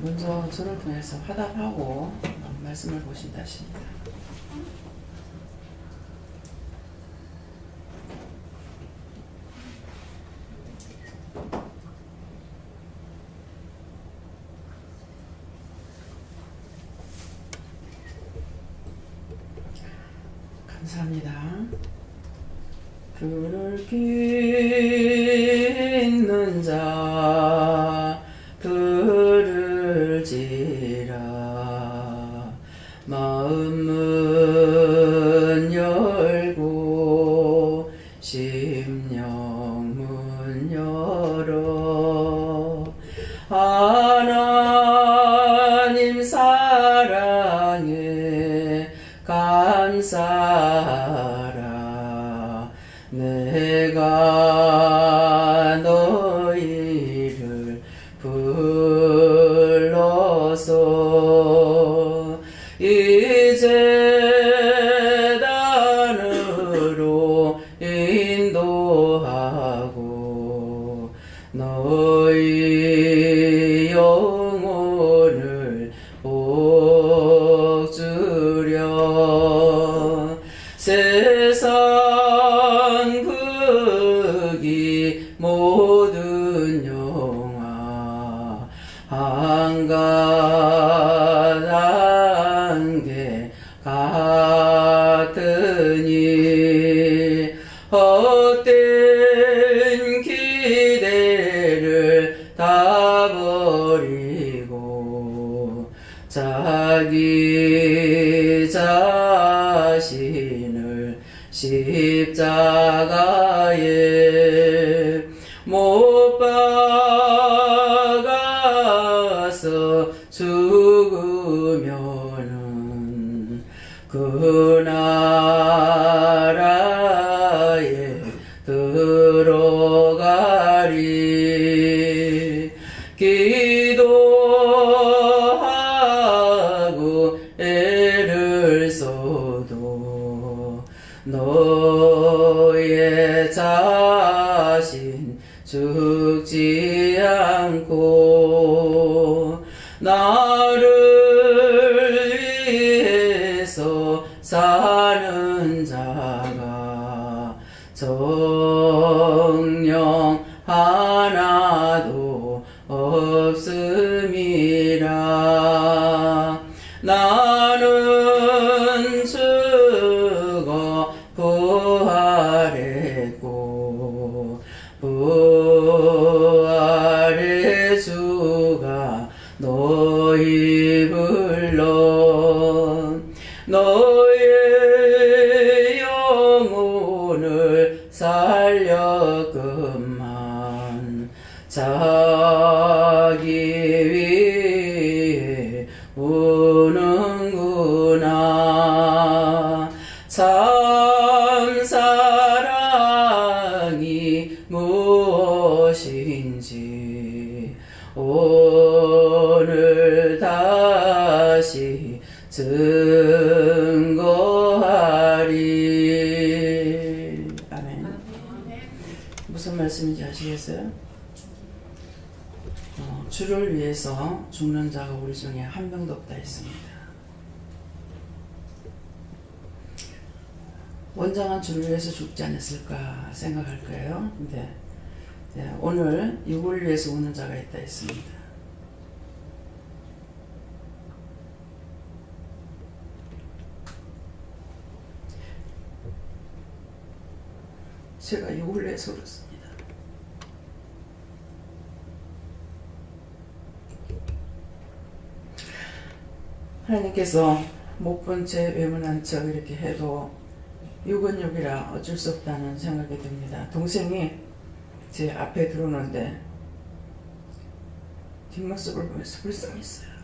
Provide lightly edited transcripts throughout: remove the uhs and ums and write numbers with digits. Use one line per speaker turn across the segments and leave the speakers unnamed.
먼저 저를 통해서 화답하고 말씀을 보신다 하십니다. 감사합니다. 그를 깃는 자 들을지라 마음문 열고 심령문 열어 하나님 사랑에 감사라 내가 너희를 불러서 이 제단으로 인도하고 너희 영혼을 복주려 세상 극이 모든 영화 한가단계 같으니 헛된 기대를 다 버리고 자기 자신을 십자가에 못 박아서 죽으면은 그 나라에 들어가리. 기도하고 애를 써도 너의 자신 죽지 않고 나를 위해서 사는 자가 정령 하나도 없음이라. 나는 죽어 부활했고 부활의 주가 너희 불러 너의 영혼을 살렸건만 자기 위해 우는구나. 참 사랑이 무엇인지 오늘 다시 증거하리. 아멘. 무슨 말씀인지 아시겠어요? 주를 위해서 죽는 자가 우리 중에 한 명도 없다 했습니다. 원장은 주를 위해서 죽지 않았을까 생각할 거예요. 근데 오늘 육을 위해서 우는 자가 있다 했습니다. 제가 육을 위해서 울었습니다. 하나님께서 못 본 채 외면한 척 이렇게 해도 육은 육이라 어쩔 수 없다는 생각이 듭니다. 동생이 제 앞에 들어오는데 뒷모습을 보면서 불쌍했어요.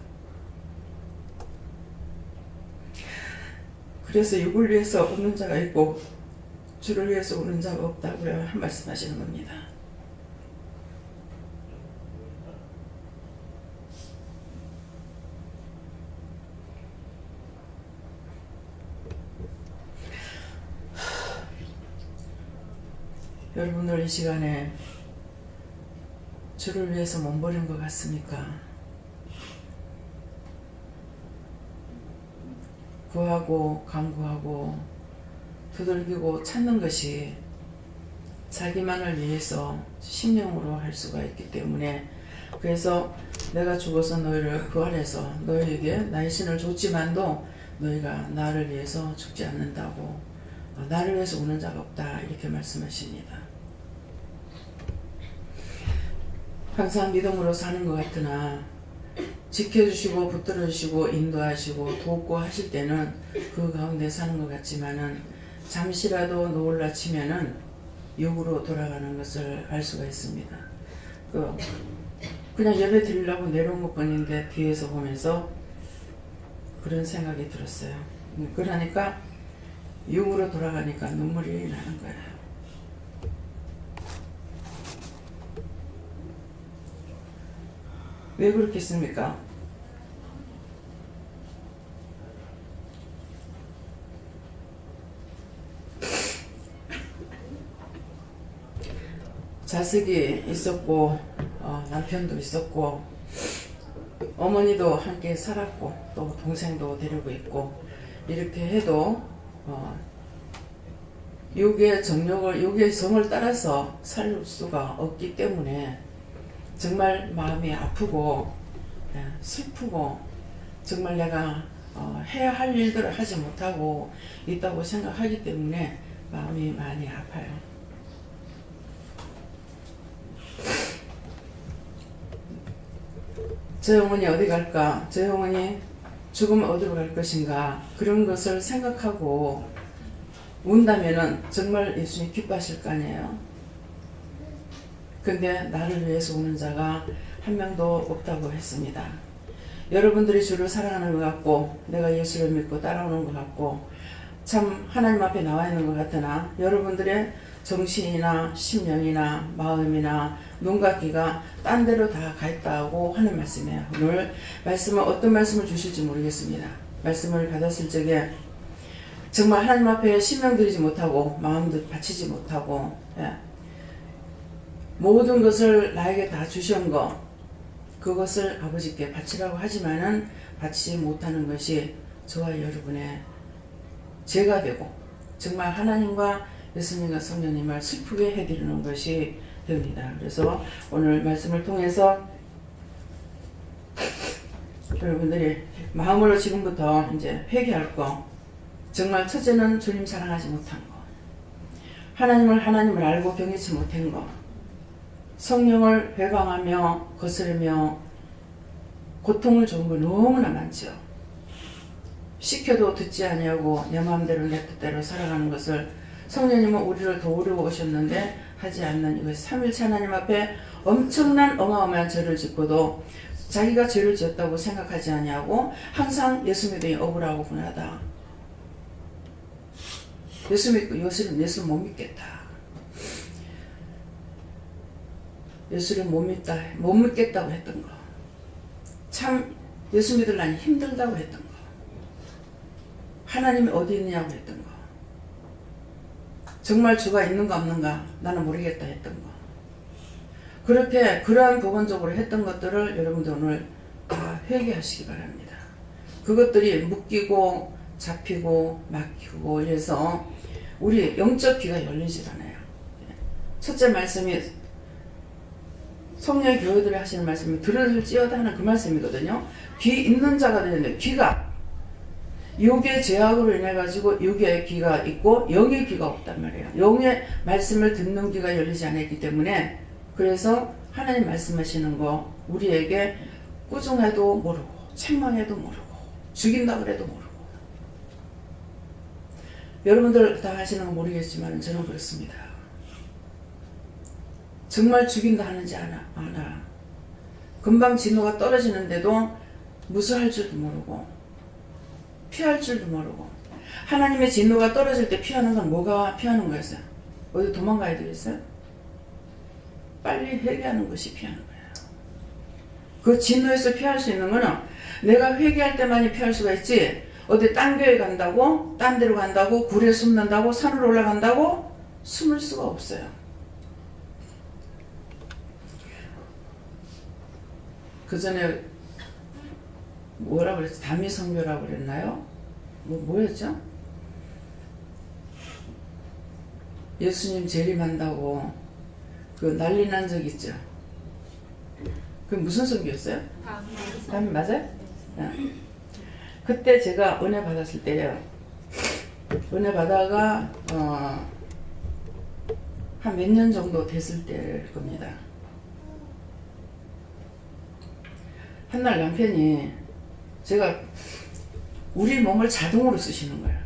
그래서 육을 위해서 우는 자가 있고 주를 위해서 우는 자가 없다고 말씀하시는 겁니다. 여러분들 이 시간에 주를 위해서 몸부림 것 같습니까? 구하고 간구하고 두들기고 찾는 것이 자기만을 위해서 심령으로 할 수가 있기 때문에, 그래서 내가 죽어서 너희를 부활해서 너희에게 나의 신을 줬지만도 너희가 나를 위해서 죽지 않는다고, 나를 위해서 우는 자가 없다, 이렇게 말씀하십니다. 항상 믿음으로 사는 것 같으나 지켜주시고 붙들어주시고 인도하시고 돕고 하실 때는 그 가운데 사는 것 같지만은 잠시라도 놀라치면은 육으로 돌아가는 것을 알 수가 있습니다. 그냥 예배 드리려고 내려온 것 뿐인데 뒤에서 보면서 그런 생각이 들었어요. 그러니까 육으로 돌아가니까 눈물이 나는 거예요. 왜 그렇겠습니까? 자식이 있었고 남편도 있었고 어머니도 함께 살았고 또 동생도 데리고 있고, 이렇게 해도 육의 정욕을, 육의 성을 따라서 살 수가 없기 때문에 정말 마음이 아프고 슬프고, 정말 내가 해야 할 일들을 하지 못하고 있다고 생각하기 때문에 마음이 많이 아파요. 저 영혼이 어디 갈까? 저 영혼이 죽으면 어디로 갈 것인가? 그런 것을 생각하고 운다면은 정말 예수님 기뻐하실 거 아니에요? 근데 나를 위해서 우는 자가 한 명도 없다고 했습니다. 여러분들이 주를 사랑하는 것 같고 내가 예수를 믿고 따라오는 것 같고 참 하나님 앞에 나와 있는 것 같으나 여러분들의 정신이나 심령이나 마음이나 눈과 귀가 딴 데로 다 가 있다고 하는 말씀이에요. 오늘 말씀은 어떤 말씀을 주실지 모르겠습니다. 말씀을 받았을 적에 정말 하나님 앞에 신명 드리지 못하고 마음도 바치지 못하고 모든 것을 나에게 다 주신 것, 그것을 아버지께 바치라고 하지만은 바치지 못하는 것이 저와 여러분의 죄가 되고 정말 하나님과 예수님과 성령님을 슬프게 해드리는 것이 됩니다. 그래서 오늘 말씀을 통해서 여러분들이 마음으로 지금부터 이제 회개할 거, 정말 첫째는 주님 사랑하지 못한 거, 하나님을 알고 경외치 못한 거, 성령을 회방하며 거스르며 고통을 준 거 너무나 많죠. 시켜도 듣지 아니하고 내 마음대로 내 뜻대로 살아가는 것을 성령님은 우리를 도우려고 오셨는데 하지 않는 이것이 삼일체 하나님 앞에 엄청난 어마어마한 죄를 짓고도 자기가 죄를 지었다고 생각하지 아니하고 항상 예수 믿으니 억울하고 분하다. 예수 믿고 예수를 못 믿겠다. 예수를 못 믿겠다고 했던 거. 참 예수 믿으려니 힘들다고 했던 거. 하나님이 어디 있느냐고 했던 거. 정말 주가 있는가 없는가 나는 모르겠다 했던 거. 그렇게 그러한 부분적으로 했던 것들을 여러분들 오늘 다 회개하시기 바랍니다. 그것들이 묶이고 잡히고 막히고 이래서 우리 영적 귀가 열리질 않아요. 첫째 말씀이 성령의 교회들이 하시는 말씀이 들을지어다 하는 그 말씀이거든요. 귀 있는 자가 되는데 귀가 육의 죄악으로 인해 가지고 육의 귀가 있고 영의 귀가 없단 말이에요. 영의 말씀을 듣는 귀가 열리지 않았기 때문에, 그래서 하나님 말씀하시는 거 우리에게 꾸중해도 모르고 책망해도 모르고 죽인다 그래도 모르고, 여러분들 다 하시는 건 모르겠지만 저는 그렇습니다. 정말 죽인다 하는지 아나. 금방 진노가 떨어지는데도 무수할 줄도 모르고 피할 줄도 모르고, 하나님의 진노가 떨어질 때 피하는 건 뭐가 피하는 거였어요? 어디 도망가야 되겠어요? 빨리 회개하는 것이 피하는 거예요. 그 진노에서 피할 수 있는 거는 내가 회개할 때만이 피할 수가 있지, 어디 딴 교회 간다고, 딴 데로 간다고, 굴에 숨는다고, 산으로 올라간다고 숨을 수가 없어요. 그 전에 뭐라고 그랬지? 다미성교라고 그랬나요? 뭐였죠? 예수님 재림한다고 그 난리 난 적 있죠? 그 무슨 성경이었어요? 다음 맞아요? 네. 그때 제가 은혜 받았을 때요. 은혜 받아가 한 몇 년 정도 됐을 때일 겁니다. 한날 남편이 제가 우리 몸을 자동으로 쓰시는 거예요.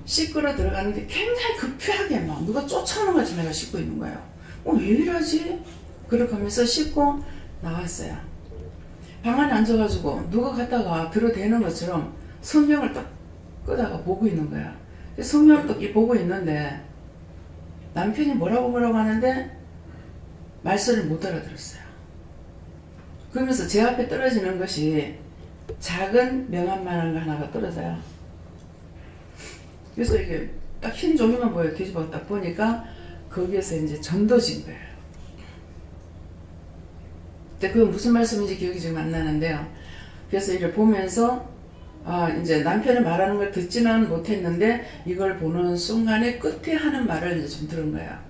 씻으러 들어갔는데 굉장히 급하게 막 누가 쫓아오는 것처럼 내가 씻고 있는 거예요. 왜 이러지? 그렇게 하면서 씻고 나왔어요. 방 안에 앉아가지고 누가 갔다가 들어대는 것처럼 성경을 딱 끄다가 보고 있는 거야. 성경을 딱 보고 있는데 남편이 뭐라고 하는데 말씀을 못 알아들었어요. 그러면서 제 앞에 떨어지는 것이 작은 명함만한 거 하나가 떨어져요. 그래서 이게 딱 흰 종이만 보여요. 뒤집어 딱 보니까 거기에서 이제 전도진 거예요. 근데 그건 무슨 말씀인지 기억이 지금 안 나는데요. 그래서 이걸 보면서 이제 남편이 말하는 걸 듣지는 못했는데 이걸 보는 순간에 끝에 하는 말을 이제 좀 들은 거야.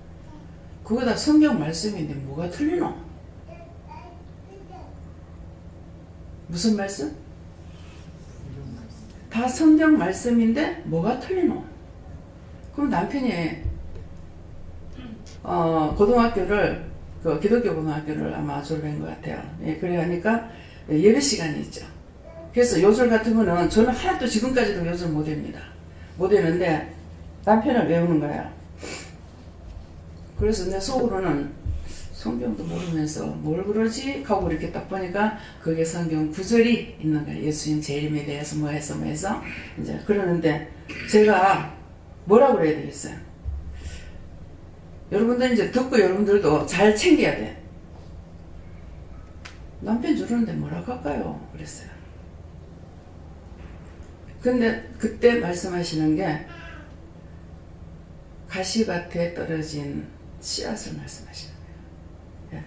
그거 다 성경 말씀인데 뭐가 틀리노? 무슨 말씀? 다 성경 말씀인데 뭐가 틀리노? 그럼 남편이 고등학교를 기독교 고등학교를 아마 졸업한 것 같아요. 예, 그래 하니까 예배 시간이 있죠. 그래서 요절 같은 거는 저는 하나도 지금까지도 요절 못 합니다. 못 하는데 남편을 외우는 거예요. 그래서 내 속으로는 성경도 모르면서 뭘 그러지? 하고 이렇게 딱 보니까 거기에 성경 구절이 있는 거예요. 예수님 재림에 대해서 뭐 해서 이제 그러는데 제가 뭐라고 그래야 되겠어요? 여러분들 이제 듣고 여러분들도 잘 챙겨야 돼. 남편 주르는데 뭐라고 할까요? 그랬어요. 근데 그때 말씀하시는 게 가시밭에 떨어진 씨앗을 말씀하시는 거예요. 예.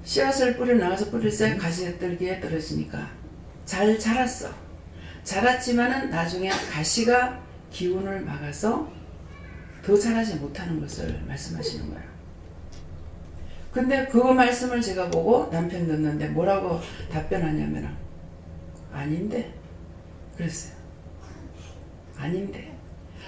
씨앗을 뿌려 나가서 뿌릴 때 가시떨기에 떨어지니까 잘 자랐어. 자랐지만은 나중에 가시가 기운을 막아서 더 자라지 못하는 것을 말씀하시는 거예요. 근데 그 말씀을 제가 보고 남편 듣는데 뭐라고 답변하냐면 아닌데 그랬어요. 아닌데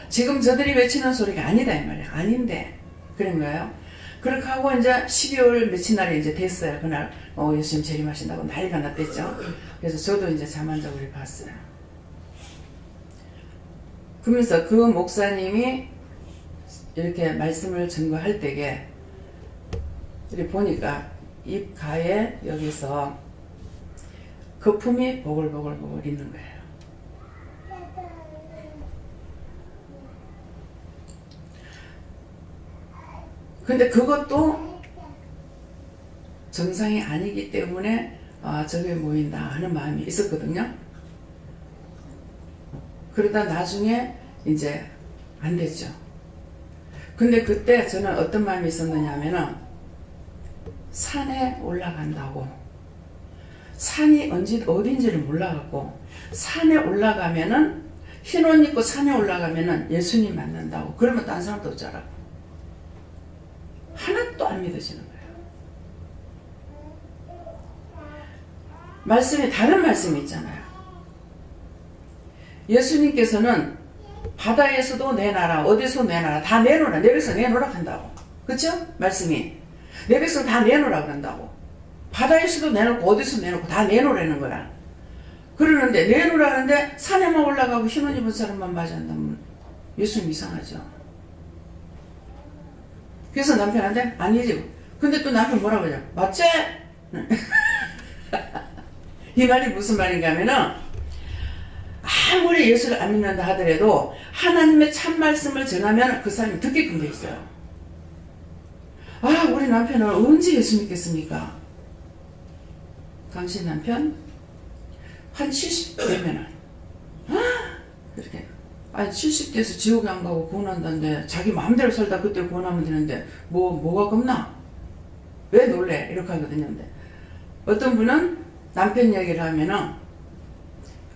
지금 저들이 외치는 소리가 아니다 이 말이에요. 아닌데 그런 거예요. 그렇게 하고 이제 12월 며칠 날에 이제 됐어요. 그날 예수님 재림하신다고 난리가 났댔죠. 그래서 저도 이제 잠 안 자고 우리 봤어요. 그러면서 그 목사님이 이렇게 말씀을 증거할 때에 이렇게 보니까 입 가에 여기서 거품이 보글보글 있는 거예요. 근데 그것도 정상이 아니기 때문에 저게 모인다 하는 마음이 있었거든요. 그러다 나중에 이제 안 됐죠. 근데 그때 저는 어떤 마음이 있었느냐 하면은 산에 올라간다고 산이 어딘지를 몰라갖고 산에 올라가면은 흰 옷 입고 산에 올라가면은 예수님 만난다고 그러면 딴 사람도 없잖아. 하나도 안 믿어지는 거예요. 말씀이 다른 말씀이 있잖아요. 예수님께서는 바다에서도 내놔라 어디서 내놔라 다 내놓으라 내 백성 내놓으라 한다고. 그쵸? 말씀이 내 백성 다 내놓으라 그런다고. 바다에서도 내놓고 어디서 내놓고 다 내놓으라는 거야. 그러는데 내놓으라는데 산에만 올라가고 흰옷 입은 사람만 맞이한다면 예수님 이상하죠. 그래서 남편한테 아니지. 근데 또 남편 뭐라고 하냐 맞지? 이 말이 무슨 말인가 하면은 아무리 예수를 안 믿는다 하더라도 하나님의 참 말씀을 전하면 그 사람이 듣게끔 돼 있어요. 우리 남편은 언제 예수 믿겠습니까? 당신 남편 한 70대면은 이렇게 70대에서 지옥에 안 가고 구원한다는데 자기 마음대로 살다 그때 구원하면 되는데 뭐가 겁나? 왜 놀래? 이렇게 하거든요. 근데 어떤 분은 남편 얘기를 하면은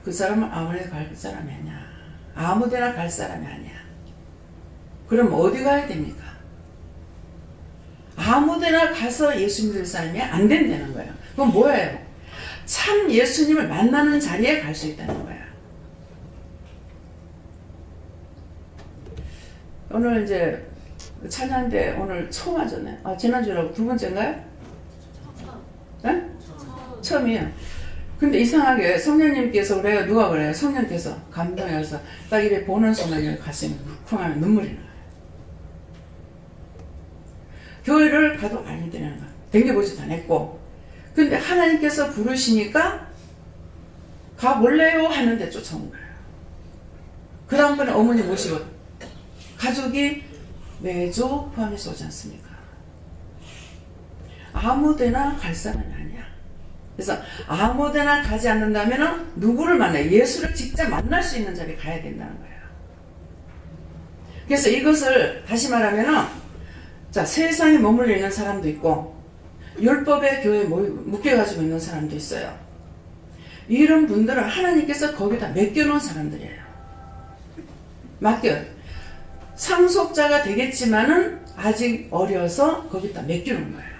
그 사람은 아무래도 갈 사람이 아니야. 아무데나 갈 사람이 아니야. 그럼 어디 가야 됩니까? 아무데나 가서 예수 믿을 사람이 안 된다는 거예요. 그건 뭐예요? 참 예수님을 만나는 자리에 갈 수 있다는 거예요. 오늘 이제 찬양대 오늘 처음 하잖아요. 아, 지난주라고 두 번째인가요? 네? 처음이에요. 근데 이상하게 성령님께서 그래요. 누가 그래요? 성령께서 감동해서 딱 이래 보는 순간 가슴이 쿵하면 눈물이 나요. 교회를 가도 아니 되는 거야. 댕겨보지도 안 했고. 근데 하나님께서 부르시니까 가볼래요? 하는데 쫓아온 거예요. 그 다음번에 어머니 모시고 가족이 매주 포함해서 오지 않습니까? 아무데나 갈 사람이 아니야. 그래서 아무데나 가지 않는다면 누구를 만나요? 예수를 직접 만날 수 있는 자리에 가야 된다는 거예요. 그래서 이것을 다시 말하면 자, 세상에 머물러 있는 사람도 있고 율법의 교회에 묶여가지고 있는 사람도 있어요. 이런 분들은 하나님께서 거기다 맡겨놓은 사람들이에요. 상속자가 되겠지만은 아직 어려서 거기다 맡겨놓은 거예요.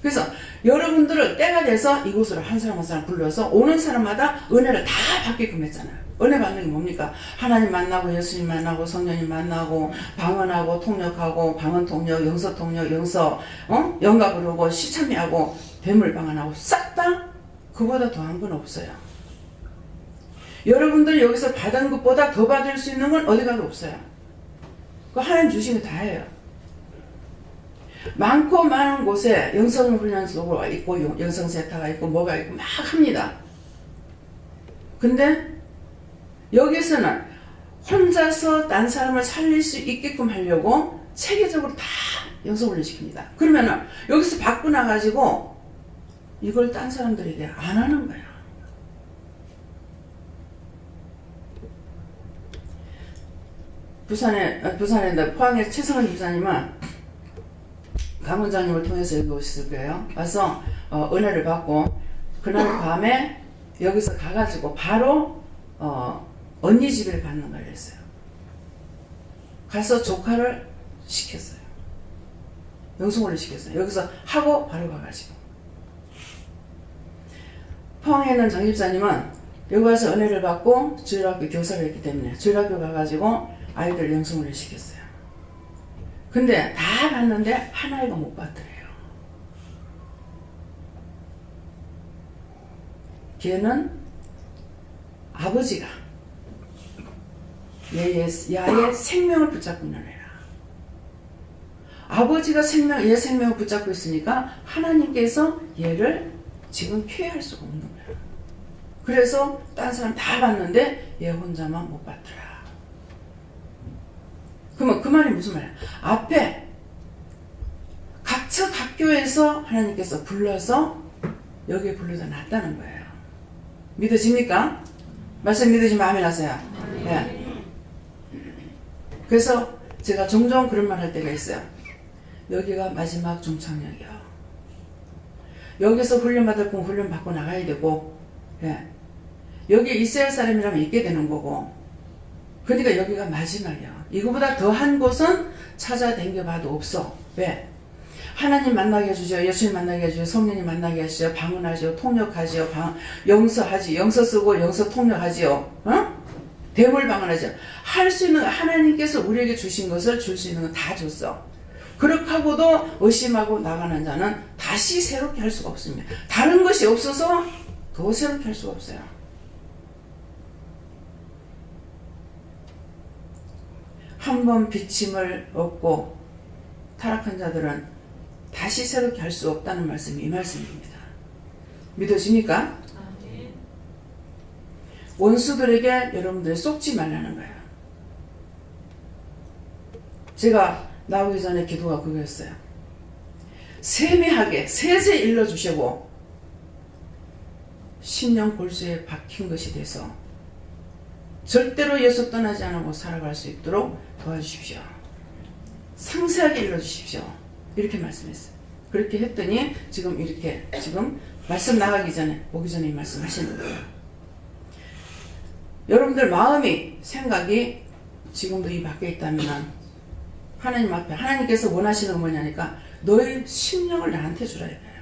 그래서 여러분들을 때가 돼서 이곳으로 한 사람 한 사람 불러서 오는 사람마다 은혜를 다 받게끔 했잖아요. 은혜 받는 게 뭡니까? 하나님 만나고 예수님 만나고 성령님 만나고 방언하고 통역하고 방언 통역, 영서 통역, 영가 부르고 시참회하고 배물 방언하고 싹 다 그보다 더한 건 없어요. 여러분들이 여기서 받은 것보다 더 받을 수 있는 건 어디 가도 없어요. 그 하나님 주신 게 다예요. 많고 많은 곳에 영성훈련소가 있고 영성세타가 있고 뭐가 있고 막 합니다. 근데 여기서는 혼자서 딴 사람을 살릴 수 있게끔 하려고 체계적으로 다 영성훈련 시킵니다. 그러면은 여기서 받고 나가지고 이걸 딴 사람들에게 안 하는 거예요. 부산에 포항에 최성원 집사님은 강원장님을 통해서 여기 오셨을 거예요. 와서 은혜를 받고 그날 밤에 여기서 가가지고 바로 언니 집에 가는 걸 했어요. 가서 조카를 시켰어요. 영성을 시켰어요. 여기서 하고 바로 가가지고 포항에 있는 장 집사님은 여기 와서 은혜를 받고 주일학교 교사를 했기 때문에 주일학교 가가지고 아이들 영성을 시켰어요. 근데 다 봤는데 한 아이가 못 봤더래요. 걔는 아버지가 야의 생명을 붙잡고 있는 애라. 아버지가 얘 생명을 붙잡고 있으니까 하나님께서 얘를 지금 피해할 수가 없는 거예요. 그래서 딴 사람 다 봤는데 얘 혼자만 못 봤더라. 그러면 그 말이 무슨 말이야? 앞에 각처 각교에서 하나님께서 불러서 여기에 불러다 놨다는 거예요. 믿어집니까? 말씀 믿으시면 아멘 하세요. 네. 그래서 제가 종종 그런 말 할 때가 있어요. 여기가 마지막 중창역이요. 여기서 훈련받을 건 훈련 받고 나가야 되고, 예. 여기에 있어야 할 사람이라면 있게 되는 거고, 그러니까 여기가 마지막이야. 이거보다 더한 곳은 찾아다녀봐도 없어. 왜? 하나님 만나게 해주죠. 예수님 만나게 해주죠. 성령님 만나게 해주죠. 방언하죠. 통역하죠. 영서하지. 영서 쓰고 영서 통역하죠. 대물 방언하죠. 할 수 있는 하나님께서 우리에게 주신 것을 줄 수 있는 건 다 줬어. 그렇게 하고도 의심하고 나가는 자는 다시 새롭게 할 수가 없습니다. 다른 것이 없어서 더 새롭게 할 수가 없어요. 한번 비침을 얻고 타락한 자들은 다시 새롭게 할 수 없다는 말씀이 이 말씀입니다. 믿어집니까? 원수들에게 여러분들이 속지 말라는 거예요. 제가 나오기 전에 기도가 그거였어요. 세미하게 세세 일러주시고 심령 골수에 박힌 것이 돼서 절대로 예수 떠나지 않고 살아갈 수 있도록 도와주십시오. 상세하게 일러주십시오. 이렇게 말씀했어요. 그렇게 했더니 지금 말씀 나가기 전에 오기 전에 이 말씀 하시는 거예요. 여러분들 마음이 생각이 지금도 이 밖에 있다면 하나님 앞에 하나님께서 원하시는 건 뭐냐니까 너의 심령을 나한테 주라 이거예요.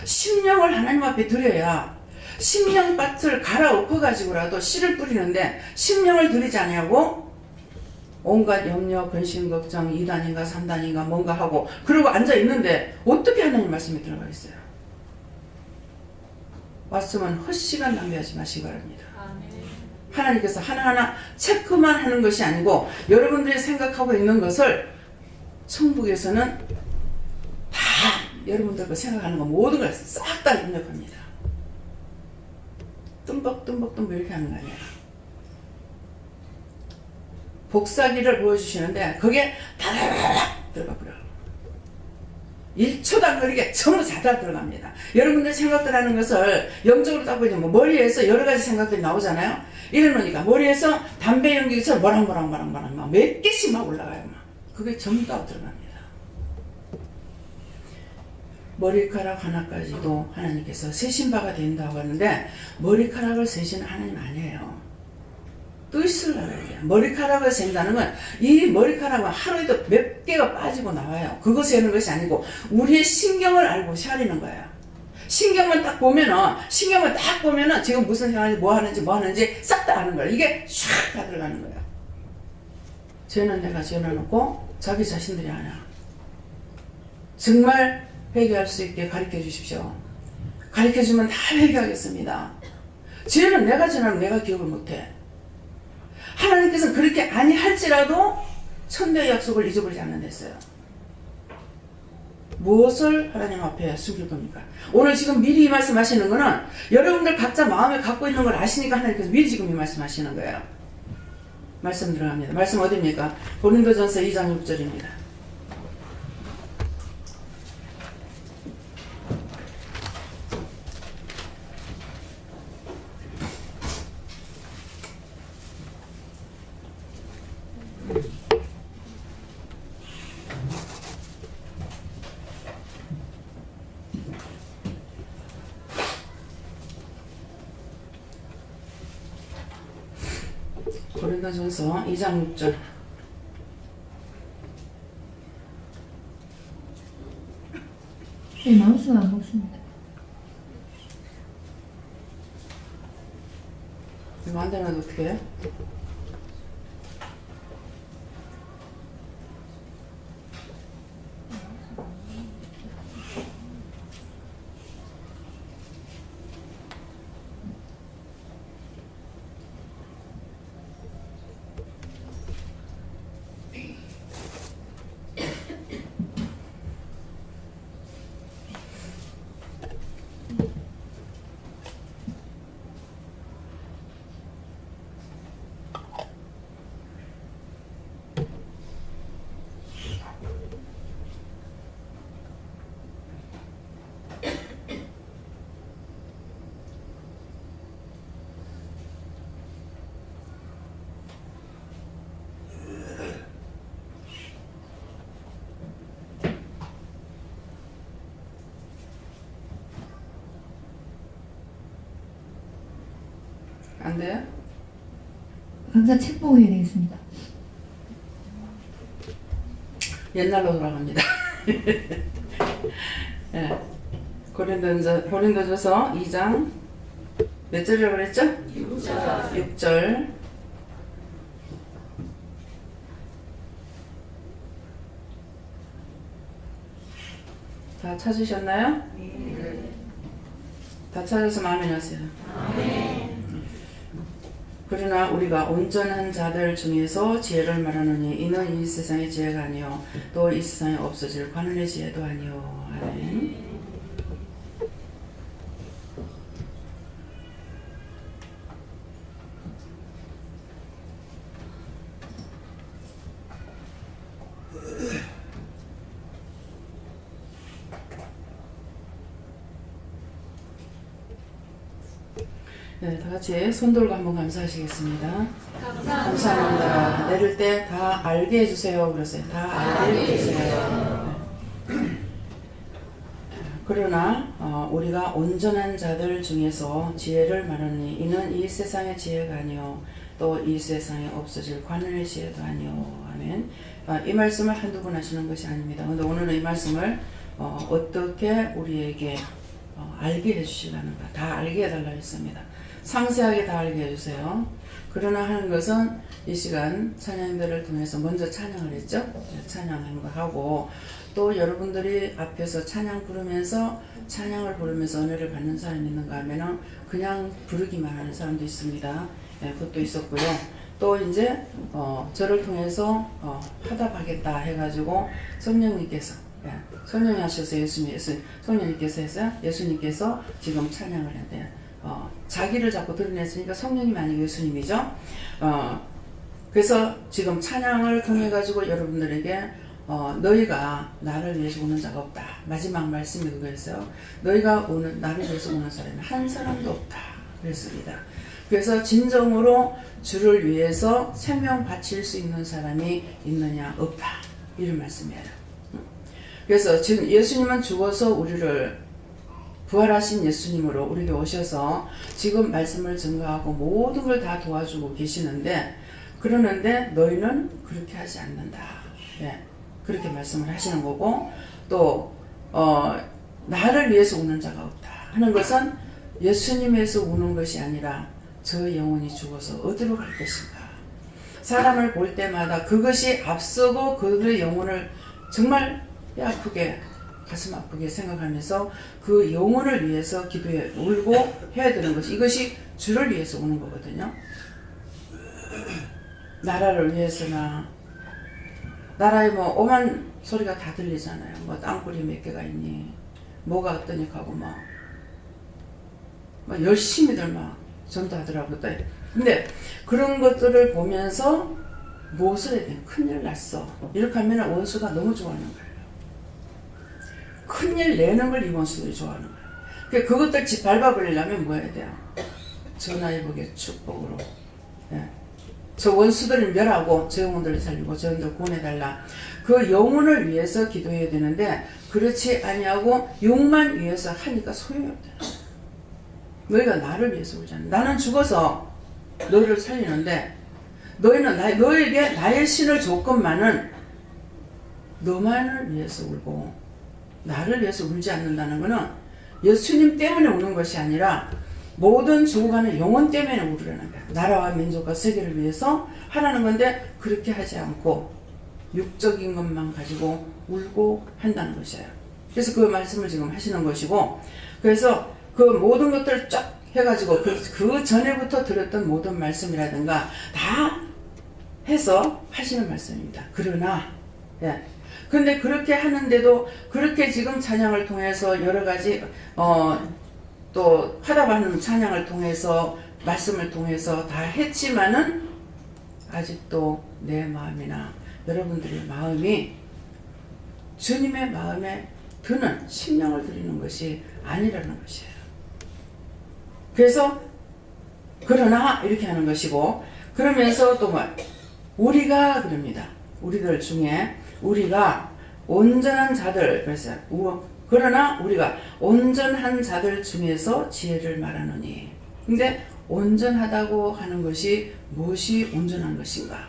심령을 하나님 앞에 드려야 심령밭을 갈아엎어 가지고라도 씨를 뿌리는데 심령을 드리지 않냐고 온갖 염려, 근심, 걱정 2단인가 3단인가 뭔가 하고 그러고 앉아 있는데 어떻게 하나님 말씀에 들어가겠어요? 말씀은 헛시간 낭비하지 마시기 바랍니다. 하나님께서 하나하나 체크만 하는 것이 아니고 여러분들이 생각하고 있는 것을 천국에서는 다 여러분들과 생각하는 거 모든 걸 싹 다 입력합니다. 뜸벅 이렇게 하는 거 아니에요. 복사기를 보여주시는데 거기에 다다다닥 들어가 버려. 1초도 안 걸리게 전부 다 들어갑니다. 여러분들 생각들 하는 것을 영적으로 딱 보면 뭐 머리에서 여러 가지 생각들이 나오잖아요. 이러니까 머리에서 담배 연기처럼 모락모락 막 몇 개씩 막 올라가요. 막. 그게 전부 다 들어갑니다. 머리카락 하나까지도 하나님께서 세신 바가 된다고 하는데 머리카락을 세시는 하나님 아니에요. 뜻을 알아야 돼요. 머리카락을 센다는 건 이 머리카락은 하루에도 몇 개가 빠지고 나와요. 그거 세는 것이 아니고 우리의 신경을 알고 세리는 거예요. 신경만 딱 보면은 지금 무슨 생각인지 뭐 하는지 싹 다 아는 거예요. 이게 샥 다 들어가는 거예요. 죄는 내가 지어놓고 자기 자신들이 하나. 정말 회개할 수 있게 가르쳐 주십시오. 가르쳐 주면 다 회개하겠습니다. 죄는 내가 지나면 내가 기억을 못해. 하나님께서는 그렇게 아니할지라도 천대의 약속을 잊어버리지 않는댔어요. 무엇을 하나님 앞에 숨길 겁니까? 오늘 지금 미리 이 말씀하시는 거는 여러분들 각자 마음에 갖고 있는 걸 아시니까 하나님께서 미리 지금 이 말씀하시는 거예요. 말씀 들어갑니다. 말씀 어디입니까? 고린도전서 2장 6절입니다. 고린도전서 2장 6절.
네, 마음씀 안 먹습니다.
이거 안 되면 어떻게 해요? 안 돼요?
강사 책 보고 해야 되겠습니다.
옛날로 돌아갑니다. 네. 고린도전서 2장 몇 절이라고 그랬죠? 6절. 다 찾으셨나요? 네. 다 찾아서 마음에 넣으세요. 그러나 우리가 온전한 자들 중에서 지혜를 말하노니 이는 이 세상의 지혜가 아니요 또 이 세상에 없어질 관원의 지혜도 아니요. 아멘. 네, 다 같이 손 들고 한번 감사하시겠습니다. 감사합니다. 내릴 때 다 알게 해주세요. 그러세요. 다 알게 해주세요. 네. 그러나 우리가 온전한 자들 중에서 지혜를 말하니 이는 이 세상의 지혜가 아니요 또 이 세상에 없어질 관원의 지혜도 아니요. 아멘. 이 말씀을 한두 번 하시는 것이 아닙니다. 그런데 오늘은 이 말씀을 어떻게 우리에게 알게 해주시려는가, 다 알게 해달라 했습니다. 상세하게 다 알게 해주세요. 그러나 하는 것은 이 시간 찬양들을 통해서 먼저 찬양을 했죠. 찬양하는 거 하고 또 여러분들이 앞에서 찬양 부르면서 찬양을 부르면서 은혜를 받는 사람이 있는가 하면은 그냥 부르기만 하는 사람도 있습니다. 그것도 있었고요. 또 이제 저를 통해서 화답하겠다 해가지고 성령님께서 성령이 하셔서 성령님께서 해서 예수님께서 지금 찬양을 했대요. 자기를 자꾸 드러냈으니까 성령님이 아니고 예수님이죠. 그래서 지금 찬양을 통해 가지고 여러분들에게 너희가 나를 위해서 우는 자가 없다. 마지막 말씀이 그거였어요. 너희가 나를 위해서 우는 사람이 한 사람도 없다. 그랬습니다. 그래서 진정으로 주를 위해서 생명 바칠 수 있는 사람이 있느냐? 없다. 이런 말씀이에요. 그래서 지금 예수님은 죽어서 우리를 부활하신 예수님으로 우리에게 오셔서 지금 말씀을 증거하고 모든 걸 다 도와주고 계시는데 그러는데 너희는 그렇게 하지 않는다. 그렇게 말씀을 하시는 거고 또 나를 위해서 우는 자가 없다 하는 것은 예수님에서 우는 것이 아니라 저 영혼이 죽어서 어디로 갈 것인가. 사람을 볼 때마다 그것이 앞서고 그들의 영혼을 정말 뼈 아프게 가슴 아프게 생각하면서 그 영혼을 위해서 기도해 울고 해야 되는 것이 이것이 주를 위해서 우는 거거든요. 나라를 위해서나 나라에 뭐 오만 소리가 다 들리잖아요. 뭐 땅굴이 몇 개가 있니 뭐가 어떠니 하고 막 열심히들 막 전도하더라고요. 근데 그런 것들을 보면서 무엇을 해야 돼? 큰일 났어. 이렇게 하면 원수가 너무 좋아하는 거예요. 큰일 내는 걸 이 원수들이 좋아하는 거예요. 그것들 밟아버리려면 뭐 해야 돼요? 전하의복의 축복으로. 저 원수들을 멸하고 저 영혼들을 살리고 저 영혼들 구원해달라. 그 영혼을 위해서 기도해야 되는데 그렇지 아니하고 욕만 위해서 하니까 소용이 없다. 너희가 나를 위해서 울잖아. 나는 죽어서 너를 살리는데 너에게 나의 신을 줬건만은 너만을 위해서 울고 나를 위해서 울지 않는다는 것은 예수님 때문에 우는 것이 아니라 모든 죽어가는 영혼 때문에 울으라는 거야. 나라와 민족과 세계를 위해서 하라는 건데 그렇게 하지 않고 육적인 것만 가지고 울고 한다는 것이에요. 그래서 그 말씀을 지금 하시는 것이고 그래서 그 모든 것들을 쫙 해가지고 그 전에부터 들었던 모든 말씀이라든가 다 해서 하시는 말씀입니다. 그러나 근데 그렇게 하는데도 그렇게 지금 찬양을 통해서 여러 가지 또 화답하는 찬양을 통해서 말씀을 통해서 다 했지만은 아직도 내 마음이나 여러분들의 마음이 주님의 마음에 드는 심령을 드리는 것이 아니라는 것이에요. 그래서 그러나 이렇게 하는 것이고 그러면서 또 우리가 그럽니다. 우리들 중에 우리가 온전한 자들 그러나 우리가 온전한 자들 중에서 지혜를 말하노니 근데 온전하다고 하는 것이 무엇이 온전한 것인가?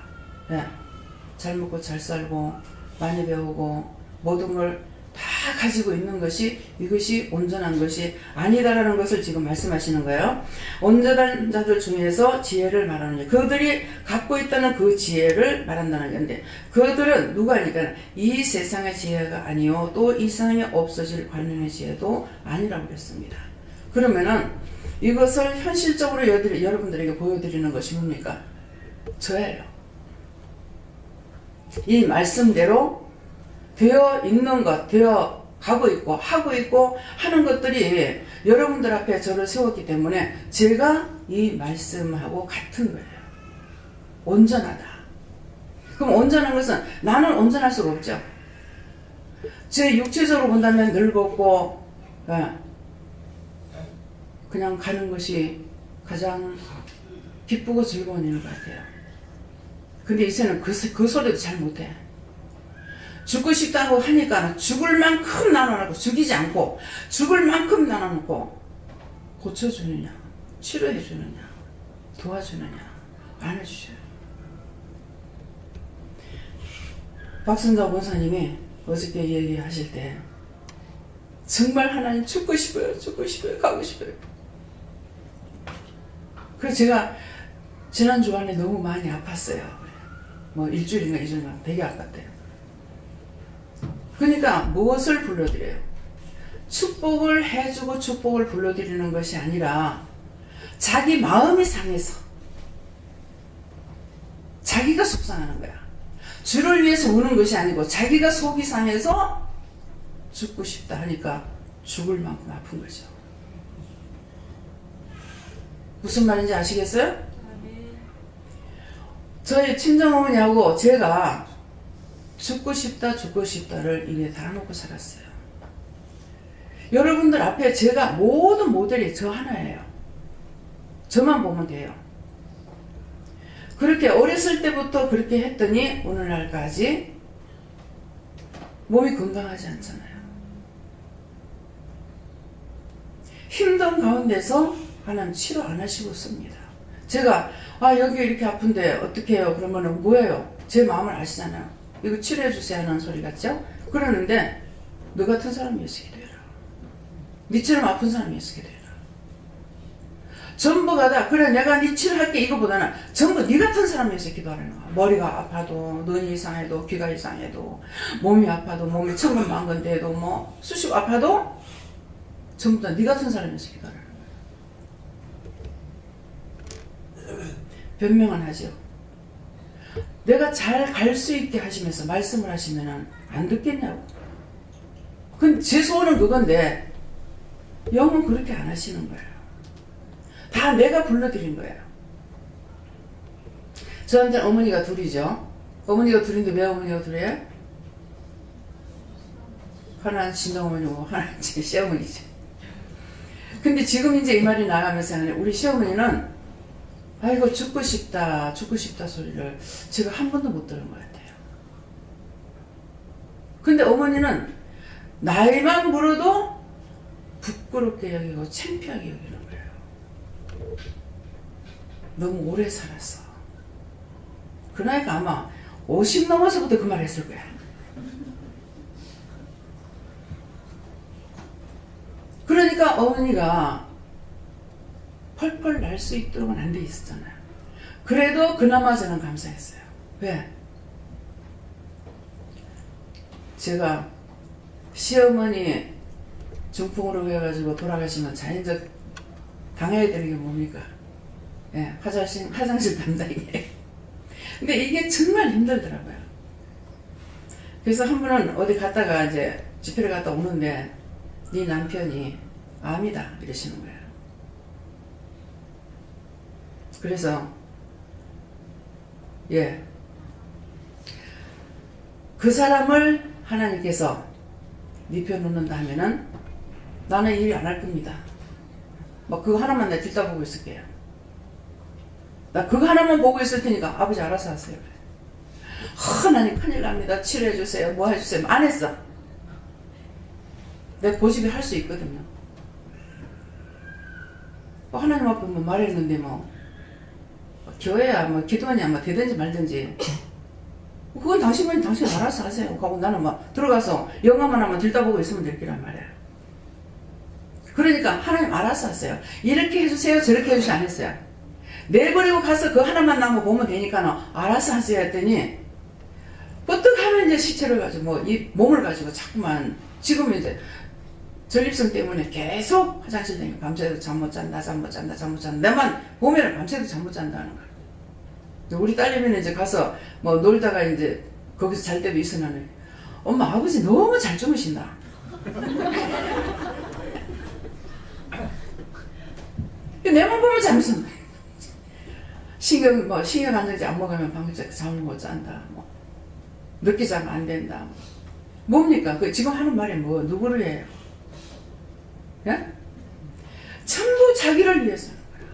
잘 먹고 잘 살고 많이 배우고 모든 걸 다 가지고 있는 것이 이것이 온전한 것이 아니다라는 것을 지금 말씀하시는 거예요. 온전한 자들 중에서 지혜를 말하느니 그들이 갖고 있다는 그 지혜를 말한다는 건데 그들은 누가 하니까 이 세상의 지혜가 아니요 또 이 세상에 없어질 관련의 지혜도 아니라고 그랬습니다. 그러면은 이것을 현실적으로 여러분들에게 보여드리는 것이 뭡니까? 저예요. 이 말씀대로 되어 있는 것, 되어 가고 있고 하고 있고 하는 것들이 여러분들 앞에 저를 세웠기 때문에 제가 이 말씀하고 같은 거예요. 온전하다. 그럼 온전한 것은 나는 온전할 수가 없죠. 제 육체적으로 본다면 늙었고 그냥 가는 것이 가장 기쁘고 즐거운 일 같아요. 근데 이제는 그 소리도 잘 못해. 죽고 싶다고 하니까 죽을 만큼 나눠놓고 죽이지 않고 죽을 만큼 나눠놓고 고쳐주느냐, 치료해주느냐, 도와주느냐 안 해주셔요. 박순자 권사님이 어저께 얘기하실 때 정말 하나님 죽고 싶어요, 죽고 싶어요, 가고 싶어요. 그래서 제가 지난 주간에 너무 많이 아팠어요. 뭐 일주일인가 2주인가 되게 아팠대요. 그러니까 무엇을 불러드려요? 축복을 해주고 축복을 불러드리는 것이 아니라 자기 마음이 상해서 자기가 속상하는 거야. 주를 위해서 우는 것이 아니고 자기가 속이 상해서 죽고 싶다 하니까 죽을 만큼 아픈 거죠. 무슨 말인지 아시겠어요? 저희 친정어머니하고 제가 죽고 싶다 죽고 싶다를 입에 달아놓고 살았어요. 여러분들 앞에 제가 모든 모델이 저 하나예요. 저만 보면 돼요. 그렇게 어렸을 때부터 그렇게 했더니 오늘날까지 몸이 건강하지 않잖아요. 힘든 가운데서 하나님 치료 안 하시고 씁니다. 제가 여기 이렇게 아픈데 어떻게 해요? 그러면 뭐예요? 제 마음을 아시잖아요. 이거 치료해 주세요 하는 소리 같죠? 그러는데 너 같은 사람이 위해서 기도해라. 니처럼 아픈 사람이 위해서 기도해라. 전부가 다 그래 내가 니 치료할게 이거보다는 전부 니 같은 사람이 위해서 기도하라는 거야. 머리가 아파도 눈이 이상해도 귀가 이상해도 몸이 아파도 몸이 천근만근돼도 뭐 수시고 아파도 전부 다 니 같은 사람이 위해서 기도하라는 거야. 변명은 하죠. 내가 잘 갈 수 있게 하시면서 말씀을 하시면 안 듣겠냐고. 근데 제 소원은 그건데 영은 그렇게 안 하시는 거예요. 다 내가 불러드린 거예요. 저한테는 어머니가 둘이죠. 어머니가 둘인데 왜 어머니가 둘이에요? 하나는 친정어머니고 하나는 제 시어머니죠. 근데 지금 이제 이 말이 나가면서 우리 시어머니는 아이고 죽고 싶다 소리를 제가 한 번도 못 들은 것 같아요. 근데 어머니는 나이만 물어도 부끄럽게 여기고 창피하게 여기는 거예요. 너무 오래 살았어. 그 나이가 아마 50 넘어서부터 그 말 했을 거야. 그러니까 어머니가 펄펄 날 수 있도록은 안 돼 있었잖아요. 그래도 그나마 저는 감사했어요. 왜? 제가 시어머니 중풍으로 해가지고 돌아가시면 자연적 당해야 되는 게 뭡니까? 예, 화장실 담당이에요. 근데 이게 정말 힘들더라고요. 그래서 한 번은 어디 갔다가 이제 집회를 갔다 오는데 네 남편이 암이다 이러시는 거예요. 그래서 그 사람을 하나님께서 네 편 놓는다 하면은 나는 일 안 할 겁니다. 뭐 그거 하나만 내가 들다보고 있을게요. 나 그거 하나만 보고 있을 테니까 아버지 알아서 하세요. 하나님 큰일 납니다. 치료해 주세요. 뭐 해주세요. 안 했어. 내가 고집이 할 수 있거든요. 하나님 앞에 뭐 말했는데 뭐 교회야 뭐 기도하냐 뭐 되든지 말든지 그건 당신 알아서 하세요. 하고 나는 막 들어가서 영화만 하면 들다보고 있으면 될 거란 말이야. 그러니까 하나님 알아서 하세요. 이렇게 해주세요 저렇게 해주세요 안 했어요. 내버리고 가서 그 하나만 남고 보면 되니까 알아서 하세요 했더니 버뜩하면 이제 시체를 가지고 뭐 이 몸을 가지고 자꾸만 지금 이제 전립선 때문에 계속 화장실 다니고 밤새도 잠 못 잔다 내만 보면 밤새도 잠 못 잔다는 거야. 우리 딸내미는 이제 가서 뭐 놀다가 이제 거기서 잘 때도 있으면 엄마 아버지 너무 잘 주무신다. 내만 보면 잠수. 신경 안정제 안 먹으면 밤새 잠을 못 잔다. 뭐 늦게 자면 안 된다. 뭡니까? 그 지금 하는 말이 뭐 누구를 해요? 예? 전부 자기를 위해서 하는 거야.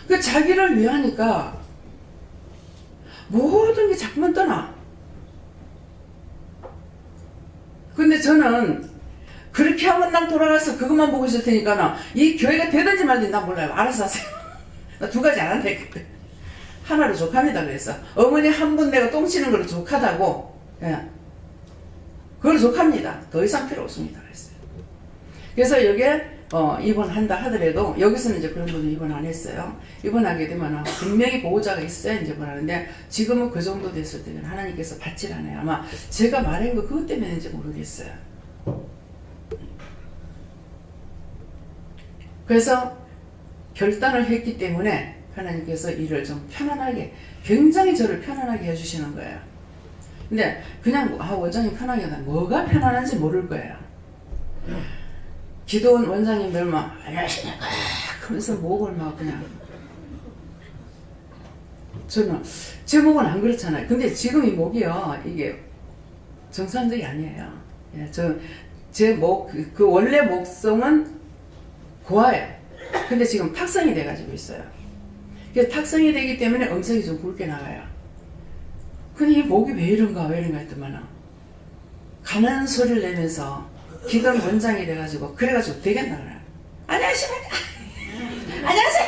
그 자기를 위하니까 모든 게 자꾸만 떠나. 근데 저는 그렇게 하면 난 돌아가서 그것만 보고 있을 테니까 이 교회가 되든지 말든지 난 몰라요. 알아서 하세요. 나 두 가지 안 한다 했거든. 하나로 족합니다. 그래서 어머니 한 분 내가 똥 치는 걸로 족하다고. 예. 그걸 족합니다. 더 이상 필요 없습니다. 그랬어요. 그래서 여기에 입원한다 하더라도 여기서는 이제 그런 분은 입원 안 했어요. 입원하게 되면 분명히 보호자가 있어야 이제 입원하는데 지금은 그 정도 됐을 때는 하나님께서 받질 않아요. 아마 제가 말한 거 그것 때문인지 모르겠어요. 그래서 결단을 했기 때문에 하나님께서 일을 좀 편안하게, 굉장히 저를 편안하게 해주시는 거예요. 근데 그냥 원장님 편하게 하다 뭐가 편안한지 모를 거예요. 기도원 원장님들 막 안녕하십니까 그러면서 목을 막 그냥, 저는 제 목은 안 그렇잖아요. 근데 지금 이 목이요 이게 정상적이 아니에요. 예, 제 목 그 원래 목성은 고와요. 근데 지금 탁성이 돼가지고 있어요. 그래서 탁성이 되기 때문에 음성이 좀 굵게 나가요. 근데 이 목이 왜 이런가 했더만 가는 소리를 내면서 기도원 원장이 돼가지고 그래가지고 되겠나 그래요. 안녕하십니까. 안녕하세요.